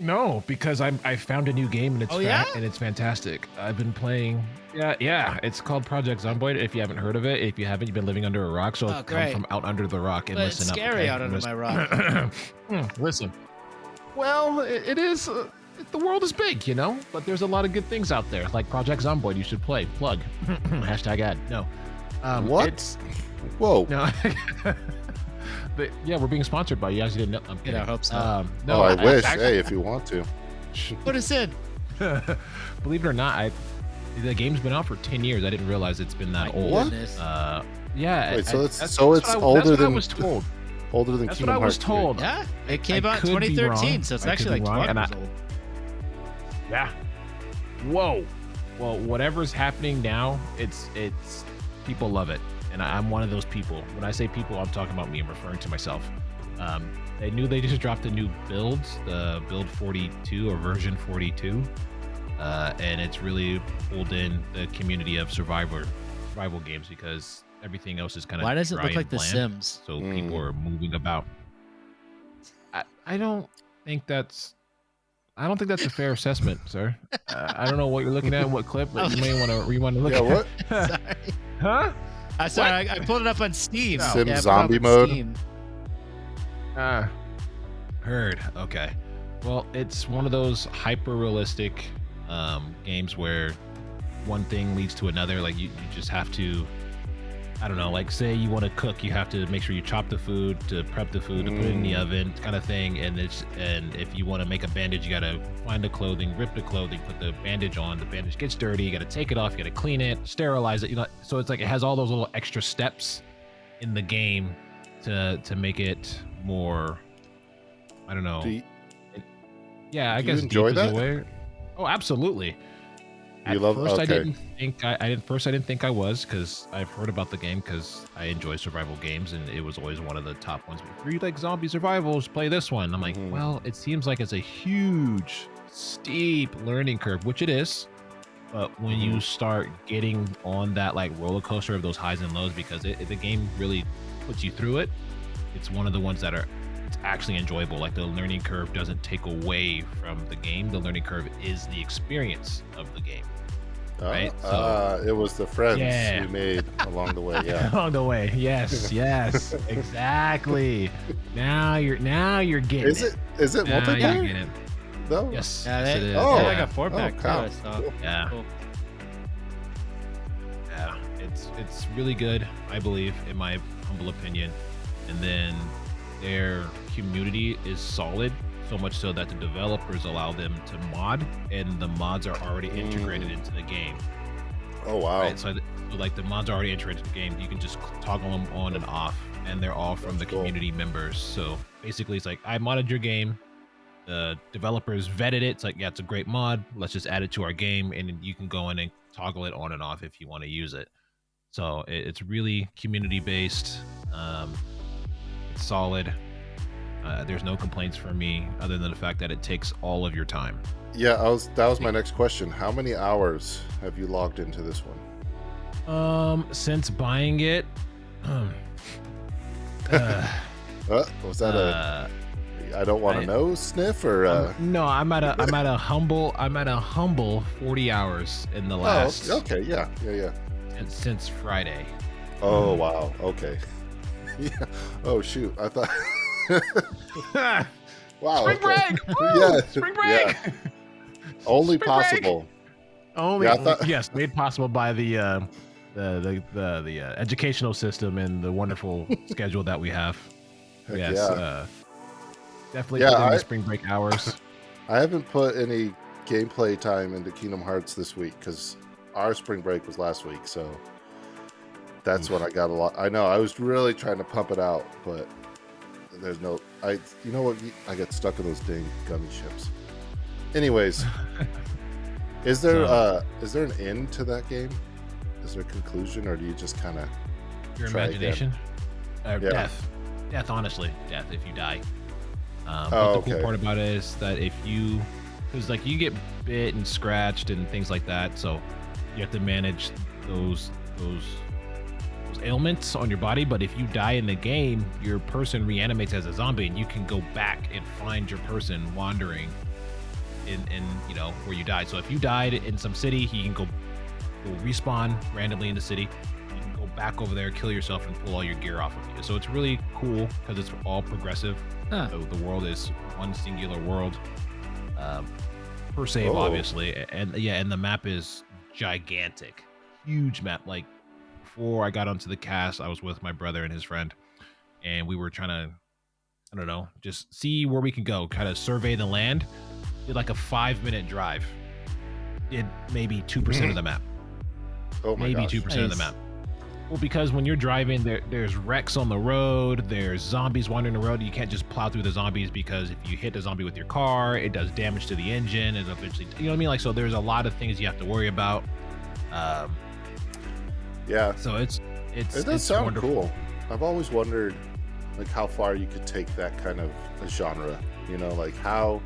No, because I found a new game and it's Oh, yeah? and it's fantastic. I've been playing. Yeah. It's called Project Zomboid. If you haven't heard of it, if you haven't, you've been living under a rock. So Oh, come great. from out under the rock and But it's listen up. scary okay? out under Listen- my rock. Listen. Well, it is. The world is big, you know, but there's a lot of good things out there, like Project Zomboid. You should play. Plug. Hashtag ad. No. What? It's, Whoa. no. But yeah, we're being sponsored by you guys. Didn't know. I'm kidding. I hope so. No, Oh, I wish. actually- Hey, if you want to. Put us in. Believe it or not, the game's been out for 10 years. I didn't realize it's been that My old. What? goodness. Yeah. Wait, so it's- that's so what it's I- older that's what I than- was told. Older than That's what Kingdom I was Hearts told. Yeah, it came I out in could be 2013, wrong. so it's I actually could be like wrong, 12 and years old. Yeah. Whoa. Well, whatever's happening now, it's people love it, and I'm one of those people. When I say people, I'm talking about me. I'm referring to myself. They knew they just dropped the new builds, the build 42 or version 42, and it's really pulled in the community of survival games because everything else is kind of Why does it look like The bland, Sims? so people are moving about. I don't think that's a fair assessment, sir. I don't know what you're looking at, what clip, but you may want to look Yeah, at. what? Sorry. Huh? Sorry, I pulled it up on Steam. Sim Yeah, I pulled it up zombie on mode? Steam. Heard. Okay. Well, it's one of those hyper realistic games where one thing leads to another. Like you just have to, I don't know, like say you want to cook, you have to make sure you chop the food, to prep the food, to put it in the oven, kind of thing. And if you want to make a bandage, you gotta find the clothing, rip the clothing, put the bandage on. The bandage gets dirty, you gotta take it off, you gotta clean it, sterilize it. You know, so it's like it has all those little extra steps in the game to make it more. I don't know. Do you, Yeah, I Do you guess enjoy deep is that? the way. Oh, absolutely. You love- first, I okay. didn't think I didn't think I was because I've heard about the game because I enjoy survival games and it was always one of the top ones. If you like zombie survivals, play this one. I'm like, Mhm. well, it seems like it's a huge, steep learning curve, which it is. But when you start getting on that like roller coaster of those highs and lows, because the game really puts you through it, it's one of the ones that it's actually enjoyable. Like the learning curve doesn't take away from the game. The learning curve is the experience of the game. Right, it was the friends Yeah. we made along the way. Yeah. Along the way, yes, exactly. Now you're getting Is it Now you're multiplayer? getting it. No. Yes, Yeah, yes, they, it is. they Oh. had like a 4-pack too. cow. I saw. Cool. Yeah. Cool. Yeah, it's really good, I believe, in my humble opinion. And then their community is solid, so much so that the developers allow them to mod, and the mods are already integrated into the game. Oh wow. Right, so like the mods are already integrated into the game. You can just toggle them on and off, and they're all from the That's cool. community members. So basically, it's like I modded your game. The developers vetted it. It's like, yeah, it's a great mod. Let's just add it to our game, and you can go in and toggle it on and off if you want to use it. So it's really community based. It's solid. There's no complaints from me other than the fact that it takes all of your time. Yeah, that was my next question. How many hours have you logged into this one? Since buying it, Was that a I don't want to know sniff or? No, I'm at a humble 40 hours in the last. Oh, okay, yeah. Since Friday. Oh wow, okay. Yeah. Oh shoot, I thought. Wow. Spring okay. break! Woo! Yeah, Spring break! yeah. Only Spring break! possible. Only Yeah, I thought- yes, made possible by the educational system and the wonderful schedule that we have. Heck Yes, yeah. definitely Yeah, put in the I- spring break hours. I haven't put any gameplay time into Kingdom Hearts this week because our spring break was last week, so that's when I got a lot. I know I was really trying to pump it out, but there's no. You know what? I get stuck in those dang gummy ships. Anyways, is there an end to that game? Is there a conclusion, or do you just kind of Your try imagination, Yeah. death. Honestly, death if you die. But Oh, the okay. cool part about it is that if you, because like you get bit and scratched and things like that, so you have to manage those ailments on your body. But if you die in the game, your person reanimates as a zombie, and you can go back and find your person wandering in where you died. So if you died in some city, you can go respawn randomly in the city. You can go back over there, kill yourself, and pull all your gear off of you. So it's really cool because it's all progressive. Huh. So the world is one singular world per save, Oh. obviously, and the map is gigantic, huge map. Like before I got onto the cast, I was with my brother and his friend, and we were trying to, I don't know, just see where we can go, kind of survey the land. Did like a 5-minute drive. Did maybe 2% of the map. Oh my Maybe gosh. 2% of the Nice. map. Well, because when you're driving, there's wrecks on the road, there's zombies wandering the road. You can't just plow through the zombies because if you hit the zombie with your car, it does damage to the engine and eventually, you know what I mean? Like, so there's a lot of things you have to worry about. Yeah, So it's it does it's sound wonderful. cool. I've always wondered, like, how far you could take that kind of a genre. You know, like how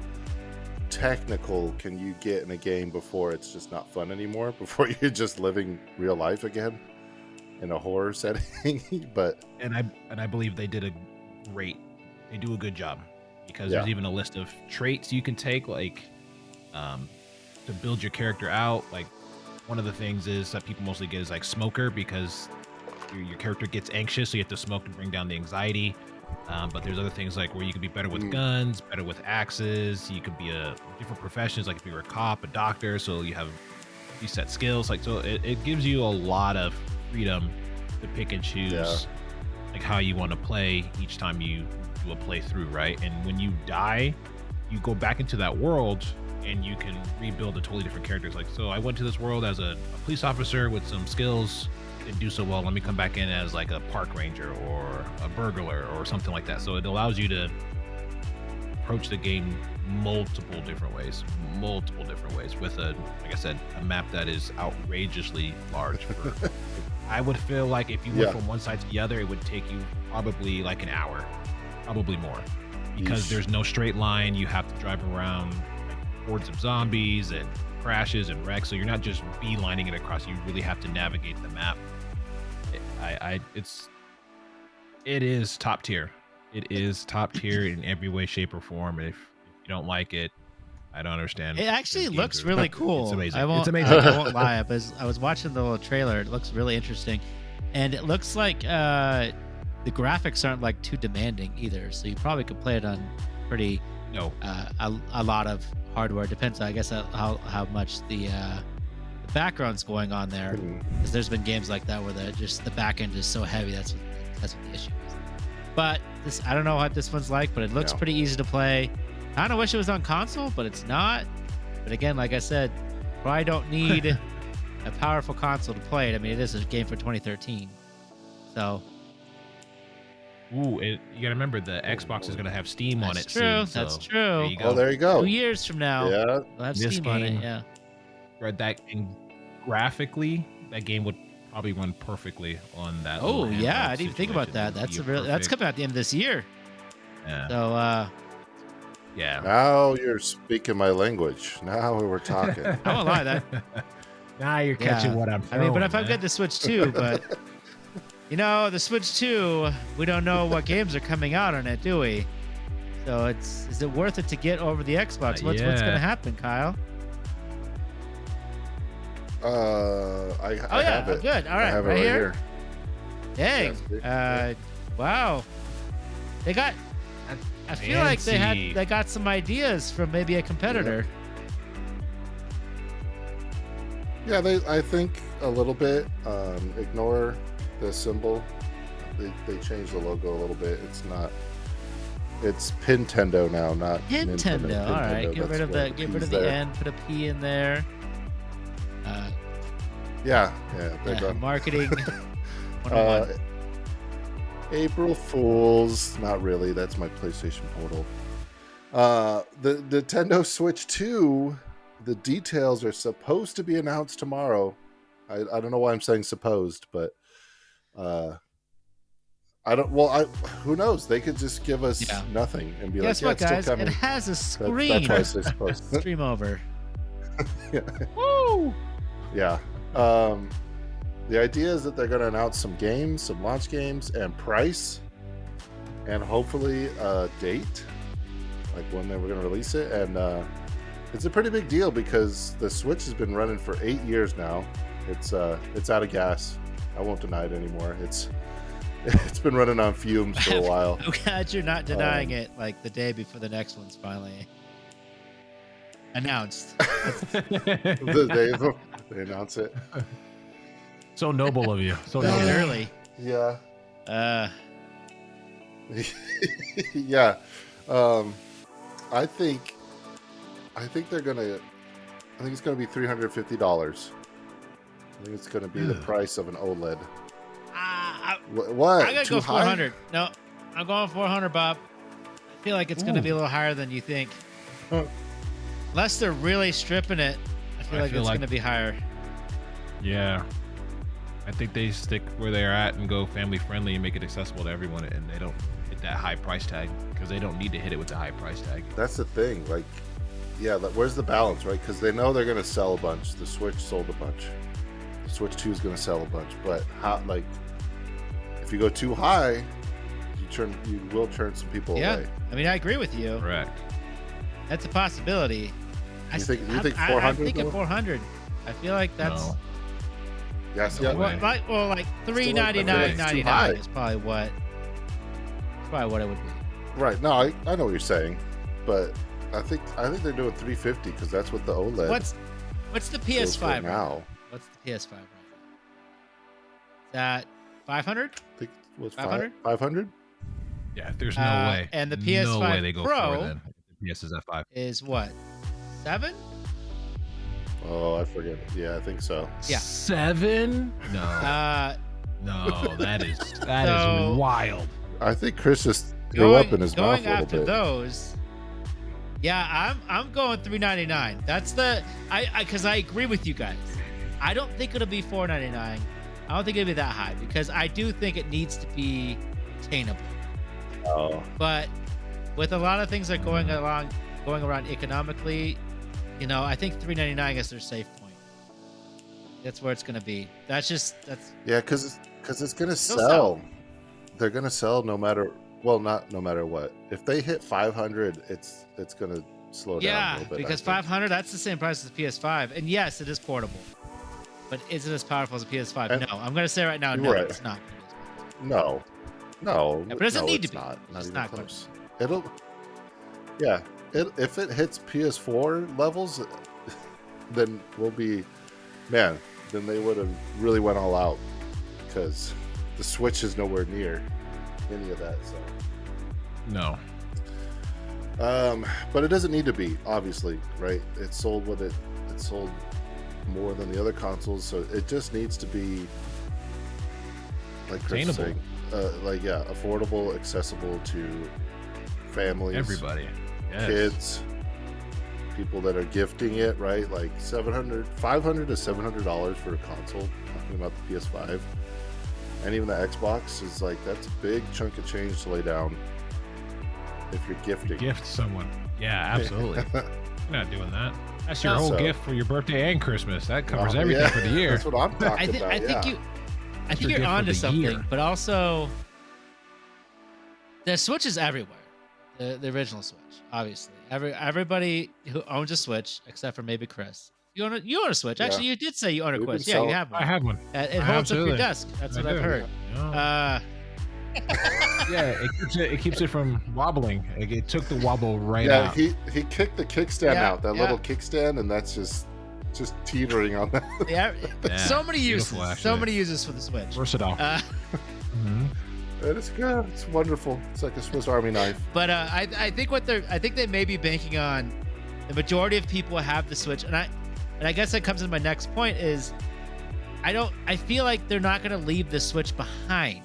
technical can you get in a game before it's just not fun anymore? Before you're just living real life again in a horror setting. But And I believe they do a good job because Yeah. there's even a list of traits you can take, like to build your character out. Like one of the things is that people mostly get is like smoker because your character gets anxious, so you have to smoke to bring down the anxiety. But there's other things like where you could be better with guns, better with axes. You could be a different professions, like if you were a cop, a doctor, so you have these set skills. Like so, it gives you a lot of freedom to pick and choose Yeah. like how you want to play each time you do a playthrough, right? And when you die, you go back into that world and you can rebuild a totally different characters. Like, so I went to this world as a police officer with some skills, didn't do so well. Let me come back in as like a park ranger or a burglar or something like that. So it allows you to approach the game multiple different ways with like I said, a map that is outrageously large. I would feel like if you went Yeah. from one side to the other, it would take you probably like an hour, probably more, because Yeesh. there's no straight line. You have to drive around like hordes of zombies and crashes and wrecks, so you're not just beelining it across. You really have to navigate the map. It is top tier. It is top tier in every way, shape, or form. And if you don't like it, I don't understand. It actually Those looks games are- really cool. It's amazing. I won't, It's amazing. I won't lie. I was watching the little trailer. It looks really interesting, and it looks like the graphics aren't like too demanding either. So you probably could play it on pretty No, a lot of hardware. Depends, I guess, how much the background's going on there. Because there's been games like that where the back end is so heavy. That's what the issue is. But this, I don't know what this one's like, but it looks Yeah. pretty easy to play. I kind of wish it was on console, but it's not. But again, like I said, probably don't need a powerful console to play it. I mean, it is a game for 2013. So you gotta remember the Xbox is gonna have Steam on it that's true. soon. That's so true. There you go. Oh, there you go. 2 years from now, Yeah. we'll have This Steam on game- it. Yeah. Right, that and graphically, that game would probably run perfectly on that. Oh little yeah, handheld I didn't even think about situation. that. It would That's be that's perfect- coming out at the end of this year. Yeah. So Yeah. Now you're speaking my language. Now we're talking. I won't lie, that Now you're catching Yeah. what I'm I throwing. mean, but if I man. get the Switch 2, but the Switch 2, we don't know what games are coming out on it, do we? So is it worth it to get over the Xbox? What's Yeah. gonna happen, Kyle? I Oh yeah, have it. good. All I right, have it right right here. here. Dang. Yes, Wow. They got. I feel like they got some ideas from maybe a competitor. Yeah, I think a little bit. Ignore the symbol. They changed the logo a little bit. It's Pintendo now, not Nintendo. All right, Nintendo. get rid That's of why the P's the there. N. Put a P in there. Yeah, they're Yeah, done. marketing. 101. April Fools. Not really. That's my PlayStation Portal. The Nintendo Switch 2, the details are supposed to be announced tomorrow. I don't know why I'm saying supposed, but I don't. Well, who knows? They could just give us nothing and be Guess like, what, "Yeah, guys? it's still coming." It has a screen. That's why I say supposed. Stream over. Woo! Yeah. The idea is that they're going to announce some games, some launch games, and price, and hopefully a date, like when they were going to release it. And it's a pretty big deal because the Switch has been running for 8 years now. It's out of gas. I won't deny it anymore. It's been running on fumes for a while. I'm glad you're not denying it like the day before the next one's finally announced. The day they announce it. So noble of you. So That noble. early. Yeah. Uh, Yeah. I think they're gonna. I think it's gonna be $350. I think it's gonna be the price of an OLED. What? I gotta Too go high? 400. No, I'm going 400, Bob. I feel like it's gonna be a little higher than you think. Huh. Unless they're really stripping it, I feel like it's gonna be higher. Yeah. I think they stick where they're at and go family friendly and make it accessible to everyone, and they don't hit that high price tag because they don't need to hit it with the high price tag. That's the thing. Like, yeah, where's the balance, right? Because they know they're gonna sell a bunch. The Switch sold a bunch. The Switch 2 is gonna sell a bunch. But if you go too high, you will turn some people away. I mean, I agree with you. Correct. That's a possibility. You think I'm 400? thinking though? 400. I feel like that's No. Yes, No yeah. way. like I feel like it's too high. $399.99 is probably what it would be. Right. No, I know what you're saying, but I think they're doing 350 because that's what the OLED What's the goes for PS5 right now. What's the PS5 right now? Is that 500? I think it was 500? 500. Yeah, there's no way. And the no PS5 way they go Pro for then. The PS is at 5. is what? 7? Oh, I forget. Yeah, I think so. Yeah. 7? No. No, that is So- wild. I think Chris just threw up in his mouth going a little after bit. those. Yeah, I'm going $399. That's because I agree with you guys. I don't think it'll be $499. I don't think it'll be that high because I do think it needs to be attainable. Oh, But with a lot of things that are going around economically, I think $399 is their safe point. That's where it's going to be. That's yeah, because it's gonna sell. sell. They're gonna sell no matter. Well, not no matter what. If they hit 500, it's gonna slow down a yeah, little bit. because I think. 500 that's the same price as the PS5, and yes, it is portable. But is it as powerful as a PS5? And- no, I'm going to say right now, You're no, right. it's not. No, Yeah, but it doesn't no, need to it's be. Not It's even not close. It'll. Yeah, if it hits PS4 levels, then we'll be, man. Then they would have really went all out because the Switch is nowhere near any of that. So, No. but it doesn't need to be, obviously, right? It sold it sold more than the other consoles, so it just needs to be like Chris was saying, affordable, accessible to families, Everybody. Yes. kids, people that are gifting it, right? Like $500 to $700 for a console. Talking about the PS5, and even the Xbox is like that's a big chunk of change to lay down if you're gifting. Gift someone. Yeah, absolutely. You're not doing that. That's your No, whole so- gift for your birthday and Christmas. That covers Oh, everything yeah, for the year. That's what I'm talking about. I think yeah. you, I That's think your you're gift for onto the something, year. but also the Switch is everywhere. The original Switch, obviously. Everybody who owns a Switch, except for maybe Chris. You own a Switch. Yeah. Actually, you did say you own a We've been Switch. Yeah, you selling- have one. I have one. It I holds up your absolutely. desk. That's I what I've do. heard. Yeah. Yeah, it keeps it from wobbling. It took the wobble right Yeah, out. he kicked the kickstand Yeah, out, that yeah. little kickstand, and that's just teetering on that. Yeah, Yeah, so many uses. beautiful, So actually. many uses for the Switch. Versatile. Mhm. It is good. It's wonderful. It's like a Swiss Army knife. But I think they may be banking on the majority of people have the Switch, and I guess that comes to my next point is I feel like they're not gonna leave the Switch behind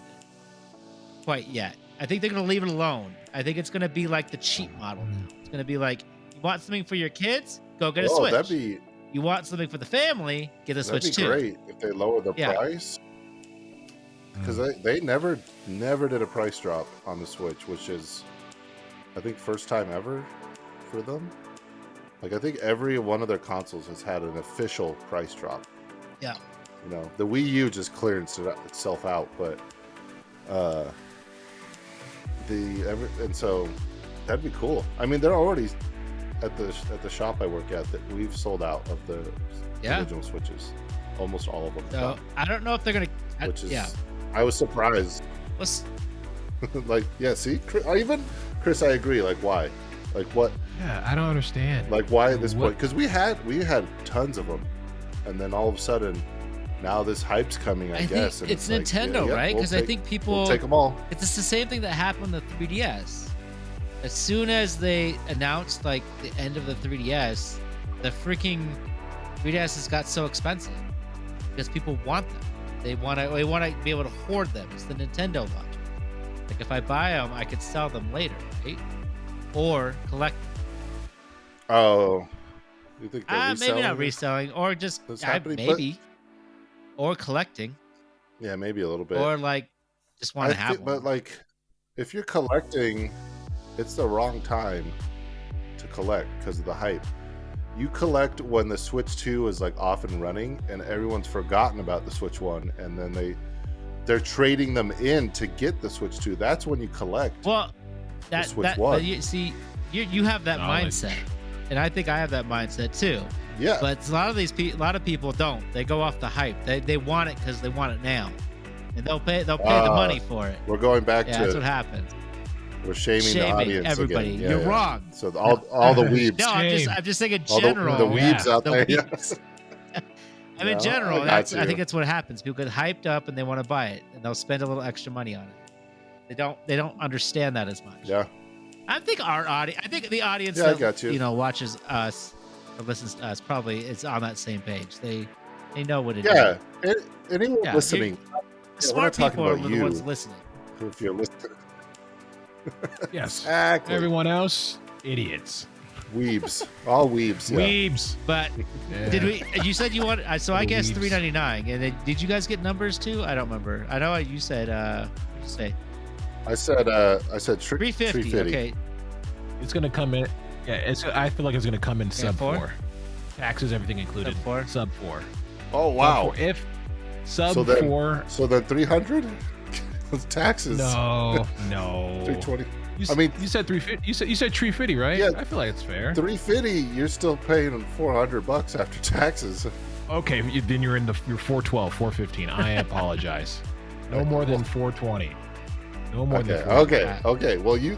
quite yet. I think they're gonna leave it alone. I think it's gonna be like the cheap model now. It's gonna be like, you want something for your kids, go get a Oh, Switch. that'd be You want something for the family, get a that'd Switch be too. great if they lower the Yeah. price. Because they never did a price drop on the Switch, which is, I think, first time ever for them. Like, I think every one of their consoles has had an official price drop. Yeah. You know, the Wii U just clearance itself out, but and so that'd be cool. I mean, they're already at the shop I work at that we've sold out of the Yeah. original Switches, almost all of them. So I don't know if they're gonna. which is, yeah. I was surprised. Let's, Like, yeah, see, Chris, I agree. Like, why? Like, what? Yeah, I don't understand. Like, why at this What- point? Because we had tons of them, and then all of a sudden, now this hype's coming. I guess think and it's like, Nintendo, yeah, right? we'll Because I take- think people. we'll take them all. It's the same thing that happened with the 3DS. As soon as they announced like the end of the 3DS, the freaking 3DSs got so expensive because people want them. They want to be able to hoard them. It's the Nintendo logic. Like if I buy them, I could sell them later, right? Or collect them. Oh, you think they're Maybe not reselling it? reselling, or just That's happening, but- maybe, or collecting, Yeah, maybe a little bit. or like just want to I have thi- one. But like, if you're collecting, it's the wrong time to collect because of the hype. You collect when the Switch 2 is like off and running, and everyone's forgotten about the Switch 1, and then they're trading them in to get the Switch 2. That's when you collect. Well, that Switch that one. but you see, you have that Knowledge. mindset, and I think I have that mindset too. Yeah, But a lot of people don't. They go off the hype. They want it because they want it now, and they'll pay the money for it. we're going back Yeah, that's what to happens. we're shaming the Shaming audience everybody. again. Yeah, You're yeah. wrong. So all the weebs, No, Shame. I'm just thinking all general. the weebs Yeah. out The there. weebs. I mean, No, general. I That's, got I you. think that's what happens. People get hyped up and they want to buy it, and they'll spend a little extra money on it. They don't understand that as much. Yeah, I think the audience Yeah, I that got you. watches us or listens to us probably is on that same page. They know what it is. yeah. Anyone Yeah, listening, Smart not talking people are about the you. ones listening. if you're listening, Yes. exactly. Everyone else, idiots. Weebs, all weebs. Yeah. Weebs. But Yeah. did we? You said you want. So I guess Weebs. $3.99. And then, did you guys get numbers too? I don't remember. I know you said. What did you say? I said $3.50. 350. Okay. It's gonna come in. Yeah, I feel like it's gonna come in sub four? 4. Taxes, everything included. Sub four? Sub 4. Oh Sub wow. 4. If sub So then- 4. So then 300 taxes. No, no. 320. You, I mean- you said 350. You said 350, right? Yeah. I feel like it's fair. 350. You're still paying $400 after taxes. Okay, then you're in your 412, 415. I apologize. No more than 420. No more than Okay. 420. Okay. Well, you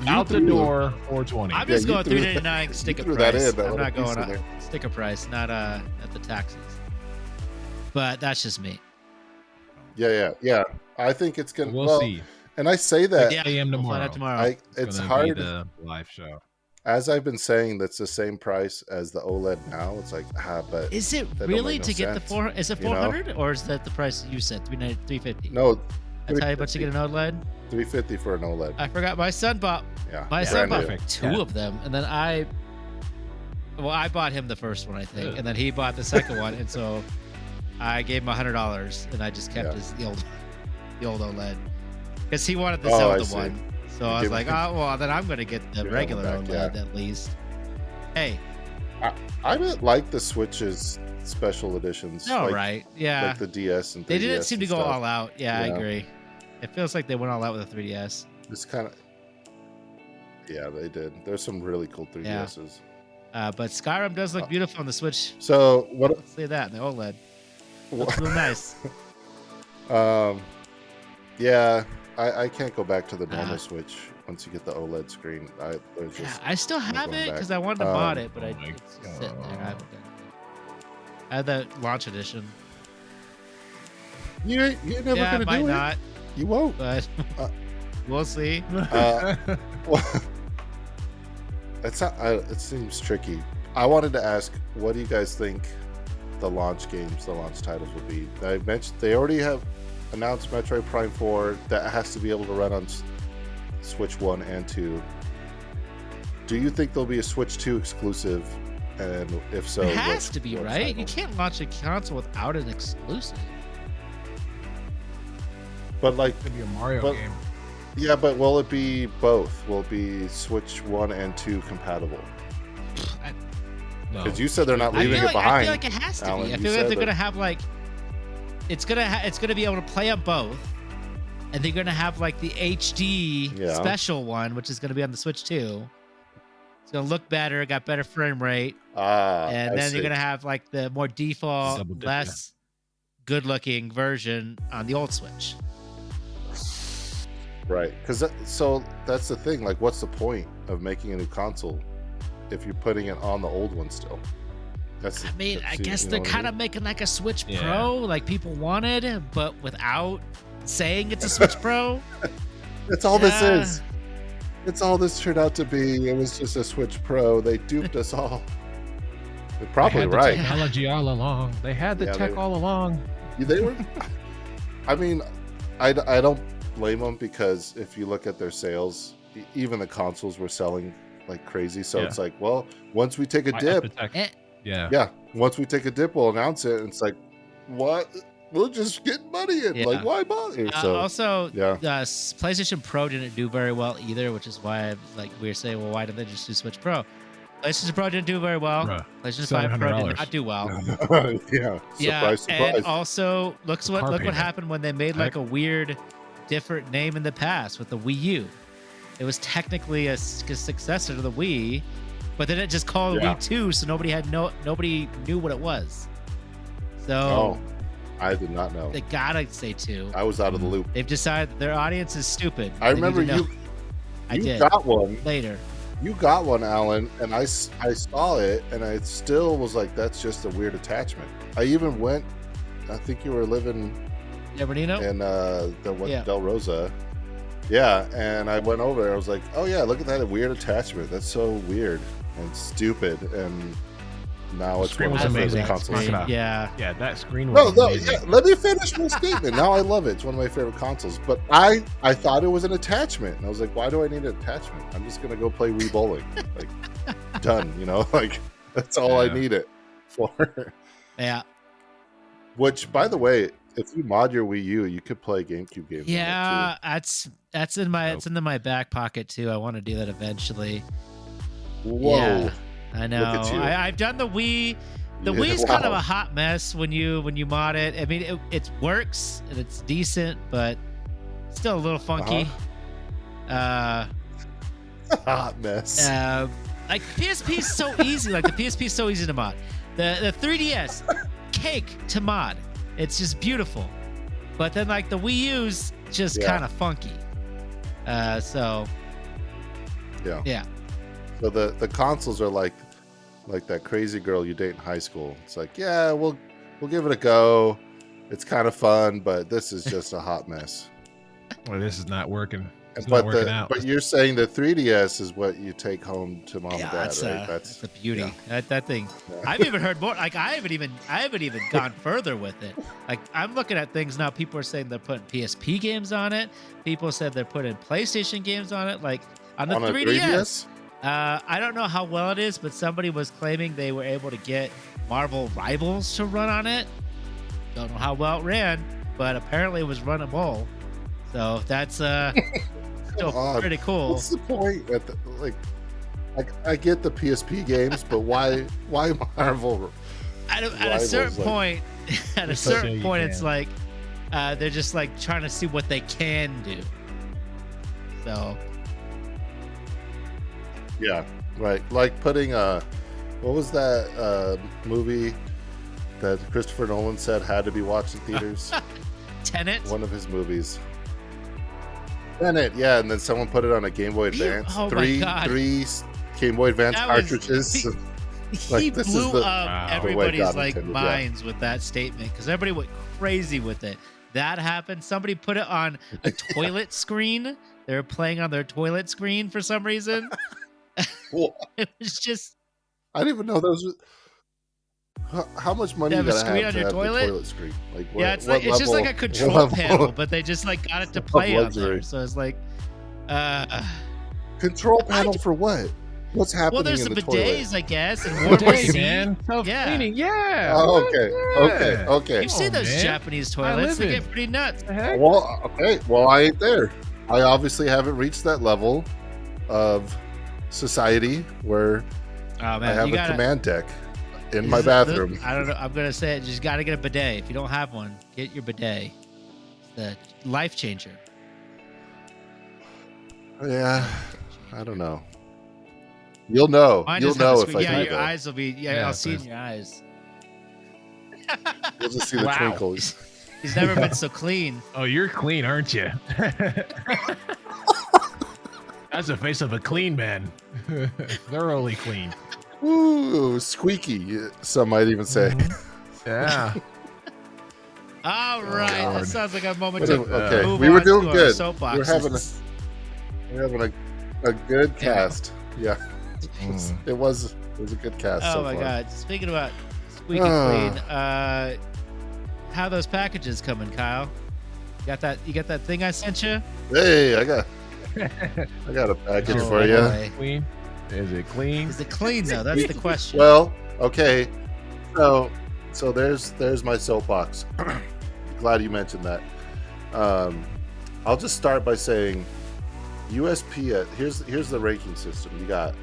Out the threw- door, 420. I'm Yeah, just you going threw- $3.99 sticker threw that price. in, that I'm little not piece going in on there. sticker price, not at the taxes. But that's just me. Yeah. I think it's gonna. We'll well, see. And I say that Yeah, 8 a.m. we'll find tomorrow. out tomorrow. it's gonna hard. be the live show. As I've been saying, that's the same price as the OLED now. It's like, but Is it that don't really make no to get the sense, 400? Is it you know? 400 or is that the price you said? 350. no, That's how much to get an OLED. 350 for an OLED. I forgot. My son bought Yeah, my Yeah, son brand bought new. perfect. two Yeah. of them, and then I bought him the first one, I think, Ugh. and then he bought the second one, and so I gave him $100, and I just kept Yeah. the old OLED because he wanted the Oh, I Zelda see. one. So You I was give like, him- oh well, then I'm gonna get the Give him regular back, OLED yeah. at least. Hey, I didn't like the Switch's special editions. All like, right, yeah. like the DS and 3DS They didn't seem to and go stuff. all out. Yeah, I Yeah. agree. It feels like they went all out with the 3DS. It's kind of. Yeah, they did. There's some really cool 3DSs. But Skyrim does look beautiful on the Switch. So what? Let's say that in the OLED. Looks real nice. Yeah, I can't go back to the normal Switch once you get the OLED screen. There's Yeah, just I still have going it back. because I wanted to mod it, but oh it's my just sitting there. I God. haven't done it. I had the launch edition. you're never Yeah, gonna might do not, it. You won't. but we'll see. Well, it's not. It seems tricky. I wanted to ask, what do you guys think the launch games, the launch titles will be? I mentioned they already have announced Metroid Prime 4 that has to be able to run on Switch 1 and 2. Do you think there'll be a Switch 2 exclusive? And if so, It has what- to be, what right? You title? can't launch a console without an exclusive. But like, Could be a Mario But- game. yeah, but will it be both? Will it be Switch 1 and 2 compatible? No. Because you said they're not I leaving feel, it like, behind. I feel like it has to Alan, be. I you feel like said they're that- gonna have like, it's gonna be able to play on both, and they're gonna have like the HD Yeah. special one, which is gonna be on the Switch 2. It's gonna look better, got better frame rate, and I then see. you're gonna have like the more default, Double dip, less good-looking version on the old Switch. Right, because so that's the thing. Like, what's the point of making a new console if you're putting it on the old one still? That's. I mean, I see, guess you know they're what I kind mean? of making like a Switch Yeah. Pro, like people wanted, but without saying it's a Switch Pro. That's all this Yeah. is. It's all this turned out to be. It was just a Switch Pro. They duped us all. They're probably They had the right. technology all along. They had the Yeah, tech they- all along. They were. I mean, I don't blame them, because if you look at their sales, even the consoles were selling like crazy. So Yeah. it's like, well, once we take a I- dip, the tech- Eh, Yeah. yeah, once we take a dip, we'll announce it. And it's like, what? We'll just get money in. Yeah. Like, why bother? So also, yeah. PlayStation Pro didn't do very well either, which is why we were saying, well, why didn't they just do Switch Pro? PlayStation Pro didn't do very well. Bruh, PlayStation 5 Pro did $700. not do well. yeah. Yeah, Surprise, surprise. and also look car what payment. happened when they made like a weird, different name in the past with the Wii U. It was technically a successor to the Wii, but then it just called Yeah. Wii 2, so nobody knew what it was. So Oh, I did not know. they gotta say 2. I was out of the loop. They've decided that their audience is stupid. I They need remember to know. you. I You did got one. later. You got one, Alan, and I saw it, and I still was like, that's just a weird attachment. I even went. I think you were living Yeah, Bernino? in Yeah. Del Rosa. Yeah, and I went over there. I was like, oh yeah, look at that weird attachment. That's so weird and stupid. And now it's Screen one was of my amazing. favorite Knock consoles. it off. Yeah. Yeah, that screen No, was no, amazing. yeah, let me finish my statement. Now I love it. It's one of my favorite consoles. But I thought it was an attachment, and I was like, why do I need an attachment? I'm just gonna go play Wii bowling. Like, done. You know, like that's all I Yeah. need it for. Yeah. Which, by the way, if you mod your Wii U, you could play GameCube games. on it, Yeah, that's in my Nope. it's in my back pocket too. I want to do that eventually. too. Whoa. Yeah, I know. at you. I've done the Wii. The Yeah, Wii's kind of wow. a hot mess when you mod it. I mean, it works and it's decent, but still a little funky. Hot mess. Like PSP is so easy. Like the PSP is so easy to mod. The 3DS, cake to mod. It's just beautiful. But then like the Wii U's just Yeah. kind of funky. So Yeah. yeah. So the consoles are like that crazy girl you date in high school. It's like, yeah, we'll give it a go. It's kind of fun, but this is just a hot mess. Well, this is not working. It's But not working out. but you're saying the 3DS is what you take home to mom and dad, that's right? that's a beauty. yeah. That thing. Yeah. I've even heard more. Like I haven't even gone further with it. Like I'm looking at things now. People are saying they're putting PSP games on it. People said they're putting PlayStation games on it. Like on the On a 3DS. I don't know how well it is, but somebody was claiming they were able to get Marvel Rivals to run on it. Don't know how well it ran, but apparently it was runnable. So that's still on. pretty cool. What's the point? I get the PSP games, but why Marvel? At a Rivals, certain like- point, at a Just so certain you point, it's can. like they're just like trying to see what they can do. So Yeah, right. Like putting what was that movie that Christopher Nolan said had to be watched in theaters? Tenet. One of his movies. Tenet, yeah, and then someone put it on a Game Boy Advance. Oh my God. Three Game Boy Advance That was- cartridges. he Like, this is blew the- up Wow. everybody's God like intended, yeah. minds with that statement because everybody went crazy with it. That happened. Somebody put it on a toilet screen. They were playing on their toilet screen for some reason. Well, It was just I didn't even know those. How much money To you have a gotta screen have on to your have toilet? the toilet screen? Like, what, yeah, it's what like it's just like a level- control what level- panel, but they just like got it to play on there. luxury. So it's like, Control panel for what? What's happening well, there's in the the toilet? bidets, I guess, and warm Hey, seat. man. Self-cleaning. Yeah. Oh, okay, okay, Yeah. okay. You've seen those man. Japanese I toilets; they live get in- pretty nuts. The heck? Well, okay. Well, I ain't there. I obviously haven't reached that level of society where Oh I man, have you a gotta. command deck in this my is- bathroom. I don't know. I'm gonna say it. You just gotta get a bidet. If you don't have one, get your bidet. It's the life changer. Yeah, I don't know. You'll know. Mine You'll just have know the if screen- I yeah, do. your though. eyes will be. Yeah, Yeah, I'll see in please. your eyes. You'll just see the Wow. twinkles. He's never been so clean. Oh, you're clean, aren't you? That's the face of a clean man. Thoroughly clean. Ooh, squeaky. Some might even say. Yeah. All right, God. that sounds like a moment Whatever, to okay, move we were on doing to our good. soapboxes. We're having a good Yeah. cast. Yeah, Mm. it was a good cast. Oh so my far. God! Speaking about squeaky Ah. clean, how those packages coming, Kyle? You got that? You got that thing I sent you? Hey, I got a package Oh, for you. boy. Clean? Is it clean? Is it clean though? That's the question. Well, okay. So there's my soapbox. Glad you mentioned that. I'll just start by saying USPS. Here's the ranking system. You got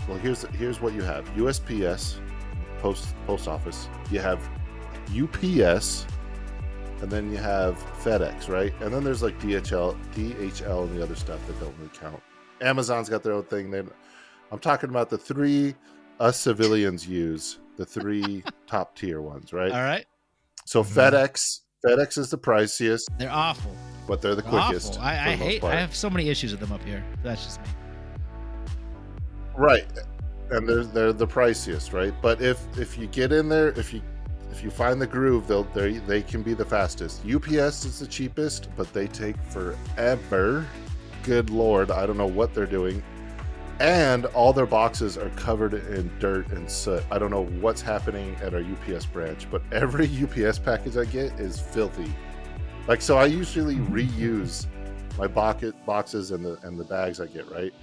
well, here's what you have. USPS, post office. You have UPS, and then you have FedEx, right? And then there's like DHL, and the other stuff that don't really count. Amazon's got their own thing. I'm talking about the three us civilians use, the three top tier ones, right? All right, So FedEx is the priciest, they're awful. but they're the They're quickest. awful. for I the most hate. part. I have so many issues with them up here. That's just me. Right, and they're the priciest, right? But if you get in there, if you find the groove, they can be the fastest. UPS is the cheapest, but they take forever. Good Lord, I don't know what they're doing. And all their boxes are covered in dirt and soot. I don't know what's happening at our UPS branch, but every UPS package I get is filthy. Like, so I usually reuse my boxes and the bags I get, right?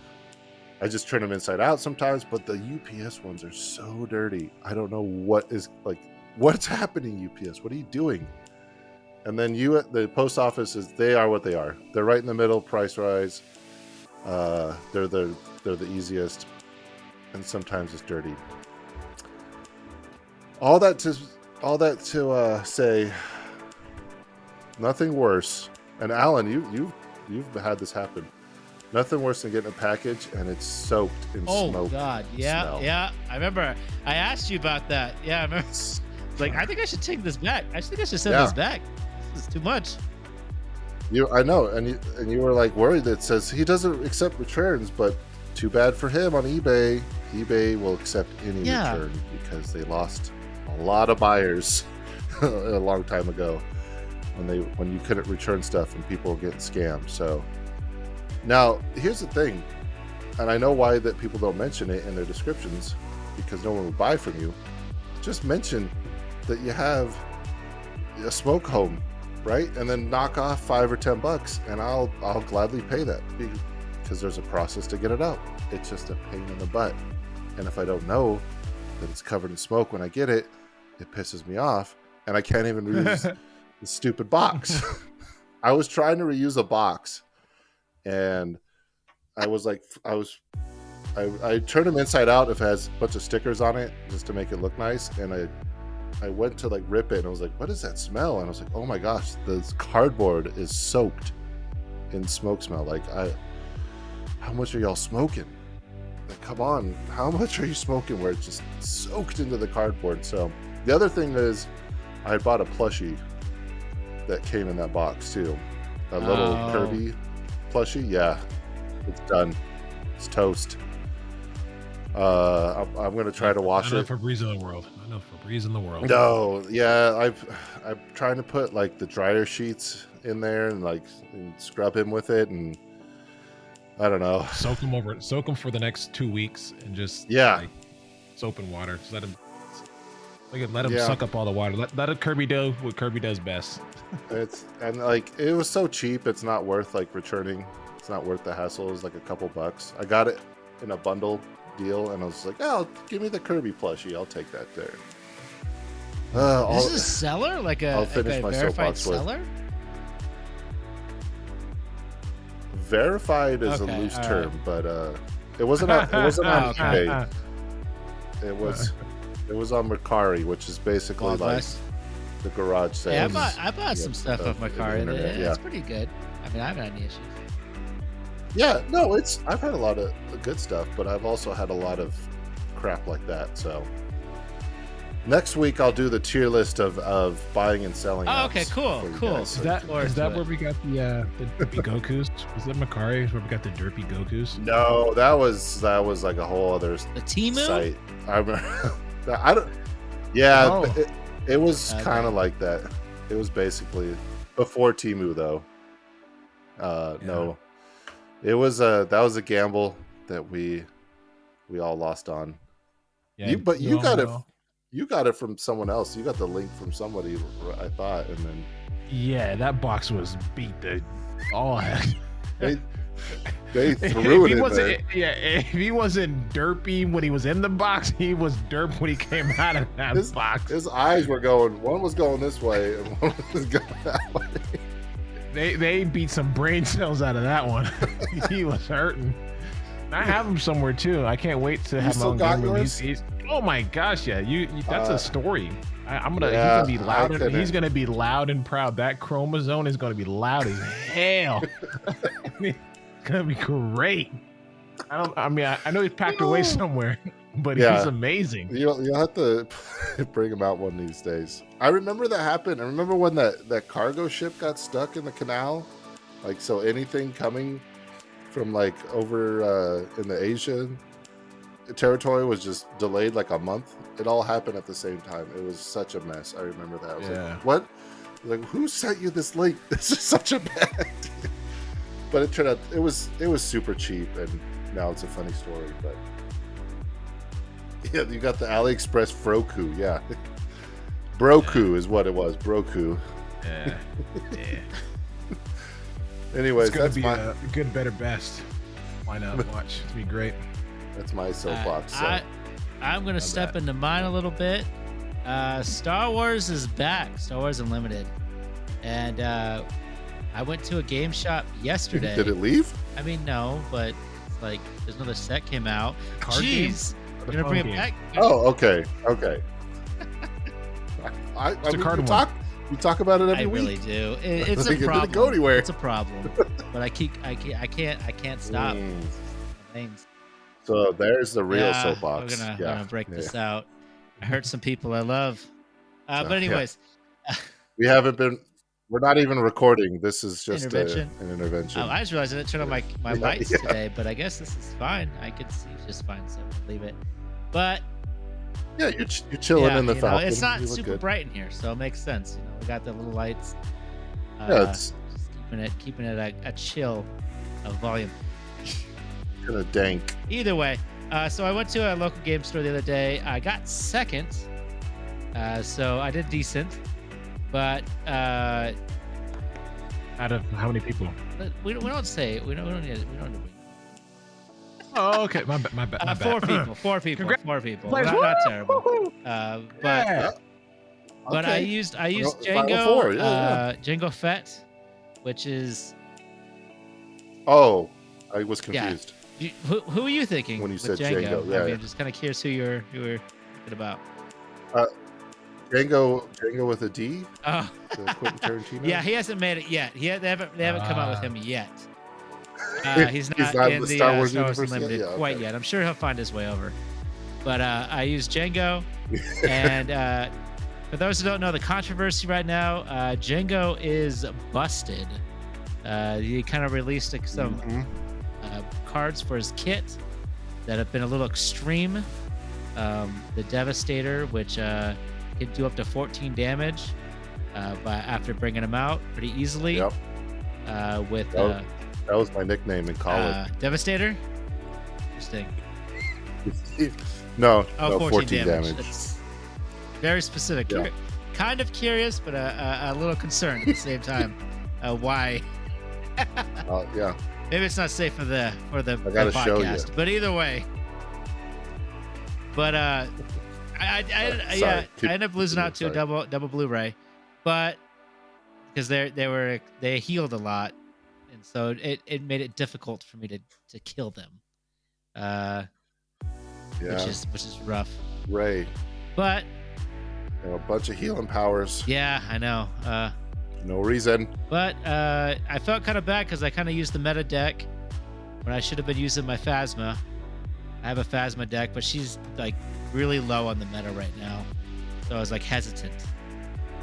I just turn them inside out sometimes, but the UPS ones are so dirty. I don't know what's happening, UPS. What are you doing? And then the post office they are what they are. They're right in the middle, price rise. They're the easiest, and sometimes it's dirty. All that to say, nothing worse. And Alan, you've had this happen. Nothing worse than getting a package and it's soaked in Oh smoke. God, and yeah, smell. yeah. I remember I asked you about that. Yeah, I remember. Like, I think I should take this back. I think I should send Yeah. this back. This is too much. I know, and you were like worried. That says he doesn't accept returns, but too bad for him on eBay. eBay will accept any Yeah. return because they lost a lot of buyers a long time ago when you couldn't return stuff and people were getting scammed. So now here's the thing, and I know why that people don't mention it in their descriptions because no one would buy from you. Just mention that you have a smoke home, right? And then knock off $5 or $10, and I'll gladly pay that because there's a process to get it out. It's just a pain in the butt, and if I don't know that it's covered in smoke when I get it, it pisses me off, and I can't even reuse the stupid box. I was trying to reuse a box, and I was I turned them inside out if it has a bunch of stickers on it just to make it look nice. And I went to like rip it and I was like, what is that smell? And I was like, oh my gosh, this cardboard is soaked in smoke smell. Like, how much are y'all smoking? Like, come on, how much are you smoking where it's just soaked into the cardboard? So the other thing is I had bought a plushie that came in that box too. A little Kirby plushie. Yeah, it's done. It's toast. I'm gonna try to wash it. Febreze in the world. I know Febreze in the world. No, yeah, I'm trying to put like the dryer sheets in there and like scrub him with it, and I don't know. Soak him for the next 2 weeks and just like, soap and water. Just let him suck up all the water. Let Kirby do what Kirby does best. And like it was so cheap, it's not worth like returning. It's not worth the hassle. It was like a couple bucks. I got it in a bundle deal, and I was like, "Oh, give me the Kirby plushie. I'll take that there." This is a seller, like I'll finish my verified soapbox with. seller. Verified is a loose term, but it wasn't on eBay. It was on Mercari, which is basically like the garage sales. Yeah, I bought some stuff off Mercari. It's pretty good. I mean, I haven't had any issues. Yeah, no, I've had a lot of good stuff, but I've also had a lot of crap like that. So next week I'll do the tier list of buying and selling. Oh, okay, cool. Is that where we got the derpy Gokus? Was that Mercari where we got the derpy Gokus? No, that was like a whole other the Temu site. I remember. I don't. Yeah, Oh. it was kind of like that. It was basically before Temu though. No, it was that was a gamble that we all lost on. Yeah, You got it from someone else. You got the link from somebody, I thought, and then that box was beat the all heck. they threw it in there. If he wasn't derpy when he was in the box, he was derp when he came out of that box. His eyes were going. One was going this way, and one was going that way. They beat some brain cells out of that one. He was hurting. I have him somewhere too. I can't wait to have my own game room. Oh my gosh, yeah. That's a story. He's gonna be loud. He's gonna be loud and proud. That chromosome is gonna be loud as hell. It's gonna be great. I know he's packed away somewhere, but he's amazing. You'll have to bring him out one of these days. I remember that happened. I remember when that cargo ship got stuck in the canal. Like, so anything coming from like over in the Asian territory was just delayed like a month. It all happened at the same time. It was such a mess. I remember that. I was like, what? Like, who sent you this link? This is such a bad deal. But it turned out it was super cheap, and now it's a funny story. But yeah, you got the AliExpress Broku. Yeah, Broku is what it was. Broku. Yeah. Anyways, it's gonna that's be my a good, better, best. Why not? Watch. It's gonna be great. that's my soapbox. I'm gonna step into mine a little bit. Star Wars is back. Star Wars Unlimited, and I went to a game shop yesterday. Did it leave? I mean, no, but like, there's another set came out. Card Jeez, you're gonna bring it back? Oh, okay. It's a card one. We talk about it every I week. really do. It's a It problem. didn't go anywhere. It's a problem, but I can't stop. Names. So there's the real soapbox. We're gonna break this out. I hurt some people I love. But anyways, we're not even recording. This is just Intervention. an intervention. I just realized I didn't turn on my lights today, but I guess this is fine. I can see just fine, so we'll leave it. But yeah, you're chilling in the Falcon. It's not You look super good. bright in here, so it makes sense. We got the little lights. It's Just keeping it a chill volume. kind of dank. Either way, so I went to a local game store the other day. I got second, so I did decent. But Out of how many people? we don't say it. We don't need. Oh, okay. My bad. Four people. Players, Not terrible. But I Okay. used Final Django. Four, Django Fett, which is Oh, I was confused. Who are you thinking When you with said Django? Django, yeah, I mean, yeah. I'm just kind of curious who you're thinking about. Django with a D, Oh, the Quentin Tarantino. yeah, he hasn't made it yet. They haven't come out with him yet. He's He's not not in in the the Star Wars Star Wars universe yet? Unlimited Yeah, quite okay. yet. I'm sure he'll find his way over. But I use Django, and for those who don't know the controversy right now, Django is busted. He kind of released some Mhm. cards for his kit that have been a little extreme. The Devastator, which can do up to 14 damage after bringing him out pretty easily. Yep. With That was my nickname in college. Devastator. Interesting. No, Oh, no, 14 damage. damage. It's very specific. Yeah. Kind of curious, but a little concerned at the same time. Why? Yeah. Maybe it's not safe for the gotta podcast. show you. But either way. But I Sorry. ended up losing out to a Sorry. double Blu-ray, but because they healed a lot, and so it made it difficult for me to kill them, Yeah. which is rough. Ray. But A bunch of healing powers. yeah, I know. No reason. But I felt kind of bad because I kind of used the meta deck when I should have been using my Phasma. I have a Phasma deck, but she's like really low on the meta right now, so I was like hesitant.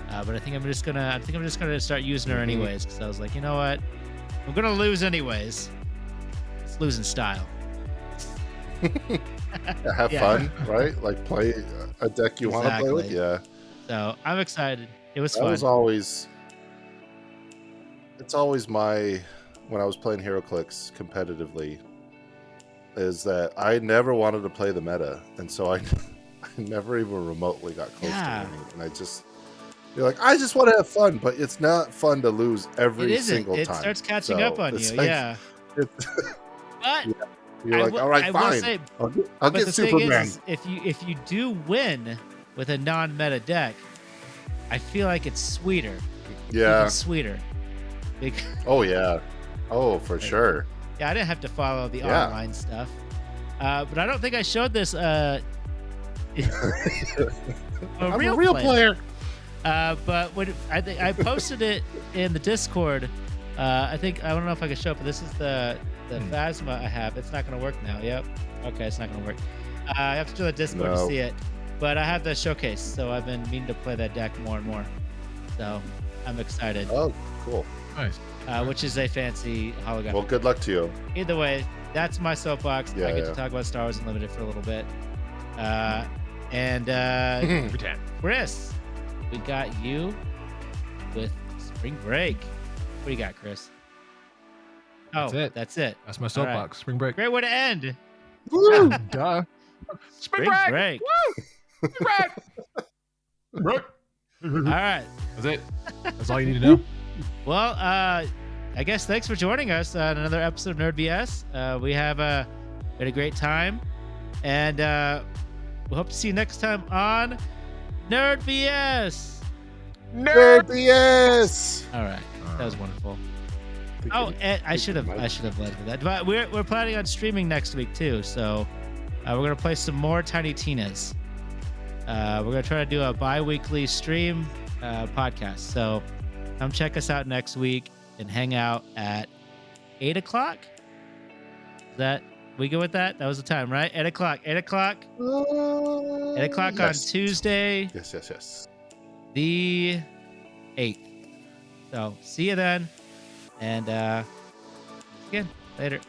But I think I'm just gonna start using her anyways, because I was like, you know what, I'm gonna lose anyways. It's losing style. Have Yeah. fun, right? Like play a deck you want to play with. Exactly. Yeah. So I'm excited. It was That fun. was always. It's always my when I was playing HeroClix competitively. Is that I never wanted to play the meta, and so I never even remotely got close Yeah. to winning. And you're like, I just want to have fun, but it's not fun to lose It every isn't. single It time. starts catching So up on it's you. like- Yeah. it's- But You're like, all right, I will fine. say, I'll but get the thing Superman. is, if you do win with a non-meta deck, I feel like it's sweeter. Yeah. Even sweeter. Because, Oh yeah. Oh, for sure. yeah, I didn't have to follow the Yeah. online stuff. But I don't think I showed this. A I'm real a real player. player. But when I think I posted it in the Discord. I don't know if I can show it, but this is the Phasma I have. It's not going to work now. Yep. Okay, it's not going to work. I have to do the Discord to No. see it. But I have the showcase, so I've been meaning to play that deck more and more. So I'm excited. Oh, cool. Nice. Which is a fancy hologram. Well, good luck to you. Either way, that's my soapbox. Yeah, I get yeah. to talk about Star Wars Unlimited for a little bit. And Every time. Chris, we got you with Spring Break. What do you got, Chris? Oh, That's it. That's it. That's my All right. soapbox. Spring break. Great way to end. Woo! Duh. Spring Break. Spring break. All right. That's it. That's all you need to know. Well, I guess thanks for joining us on another episode of Nerd BS. We had a great time, and we'll hope to see you next time on Nerd BS. Nerd BS. All right, that was wonderful. Oh, and I should have led with that. But we're planning on streaming next week too, so we're gonna play some more Tiny Tina's. We're gonna try to do a bi-weekly stream podcast. So come check us out next week and hang out at 8 o'clock. Is that we go with that? That was the time, right? 8 o'clock. 8 o'clock. 8 o'clock Yes. on Tuesday, Yes. the 8th. So see you then. And again, later.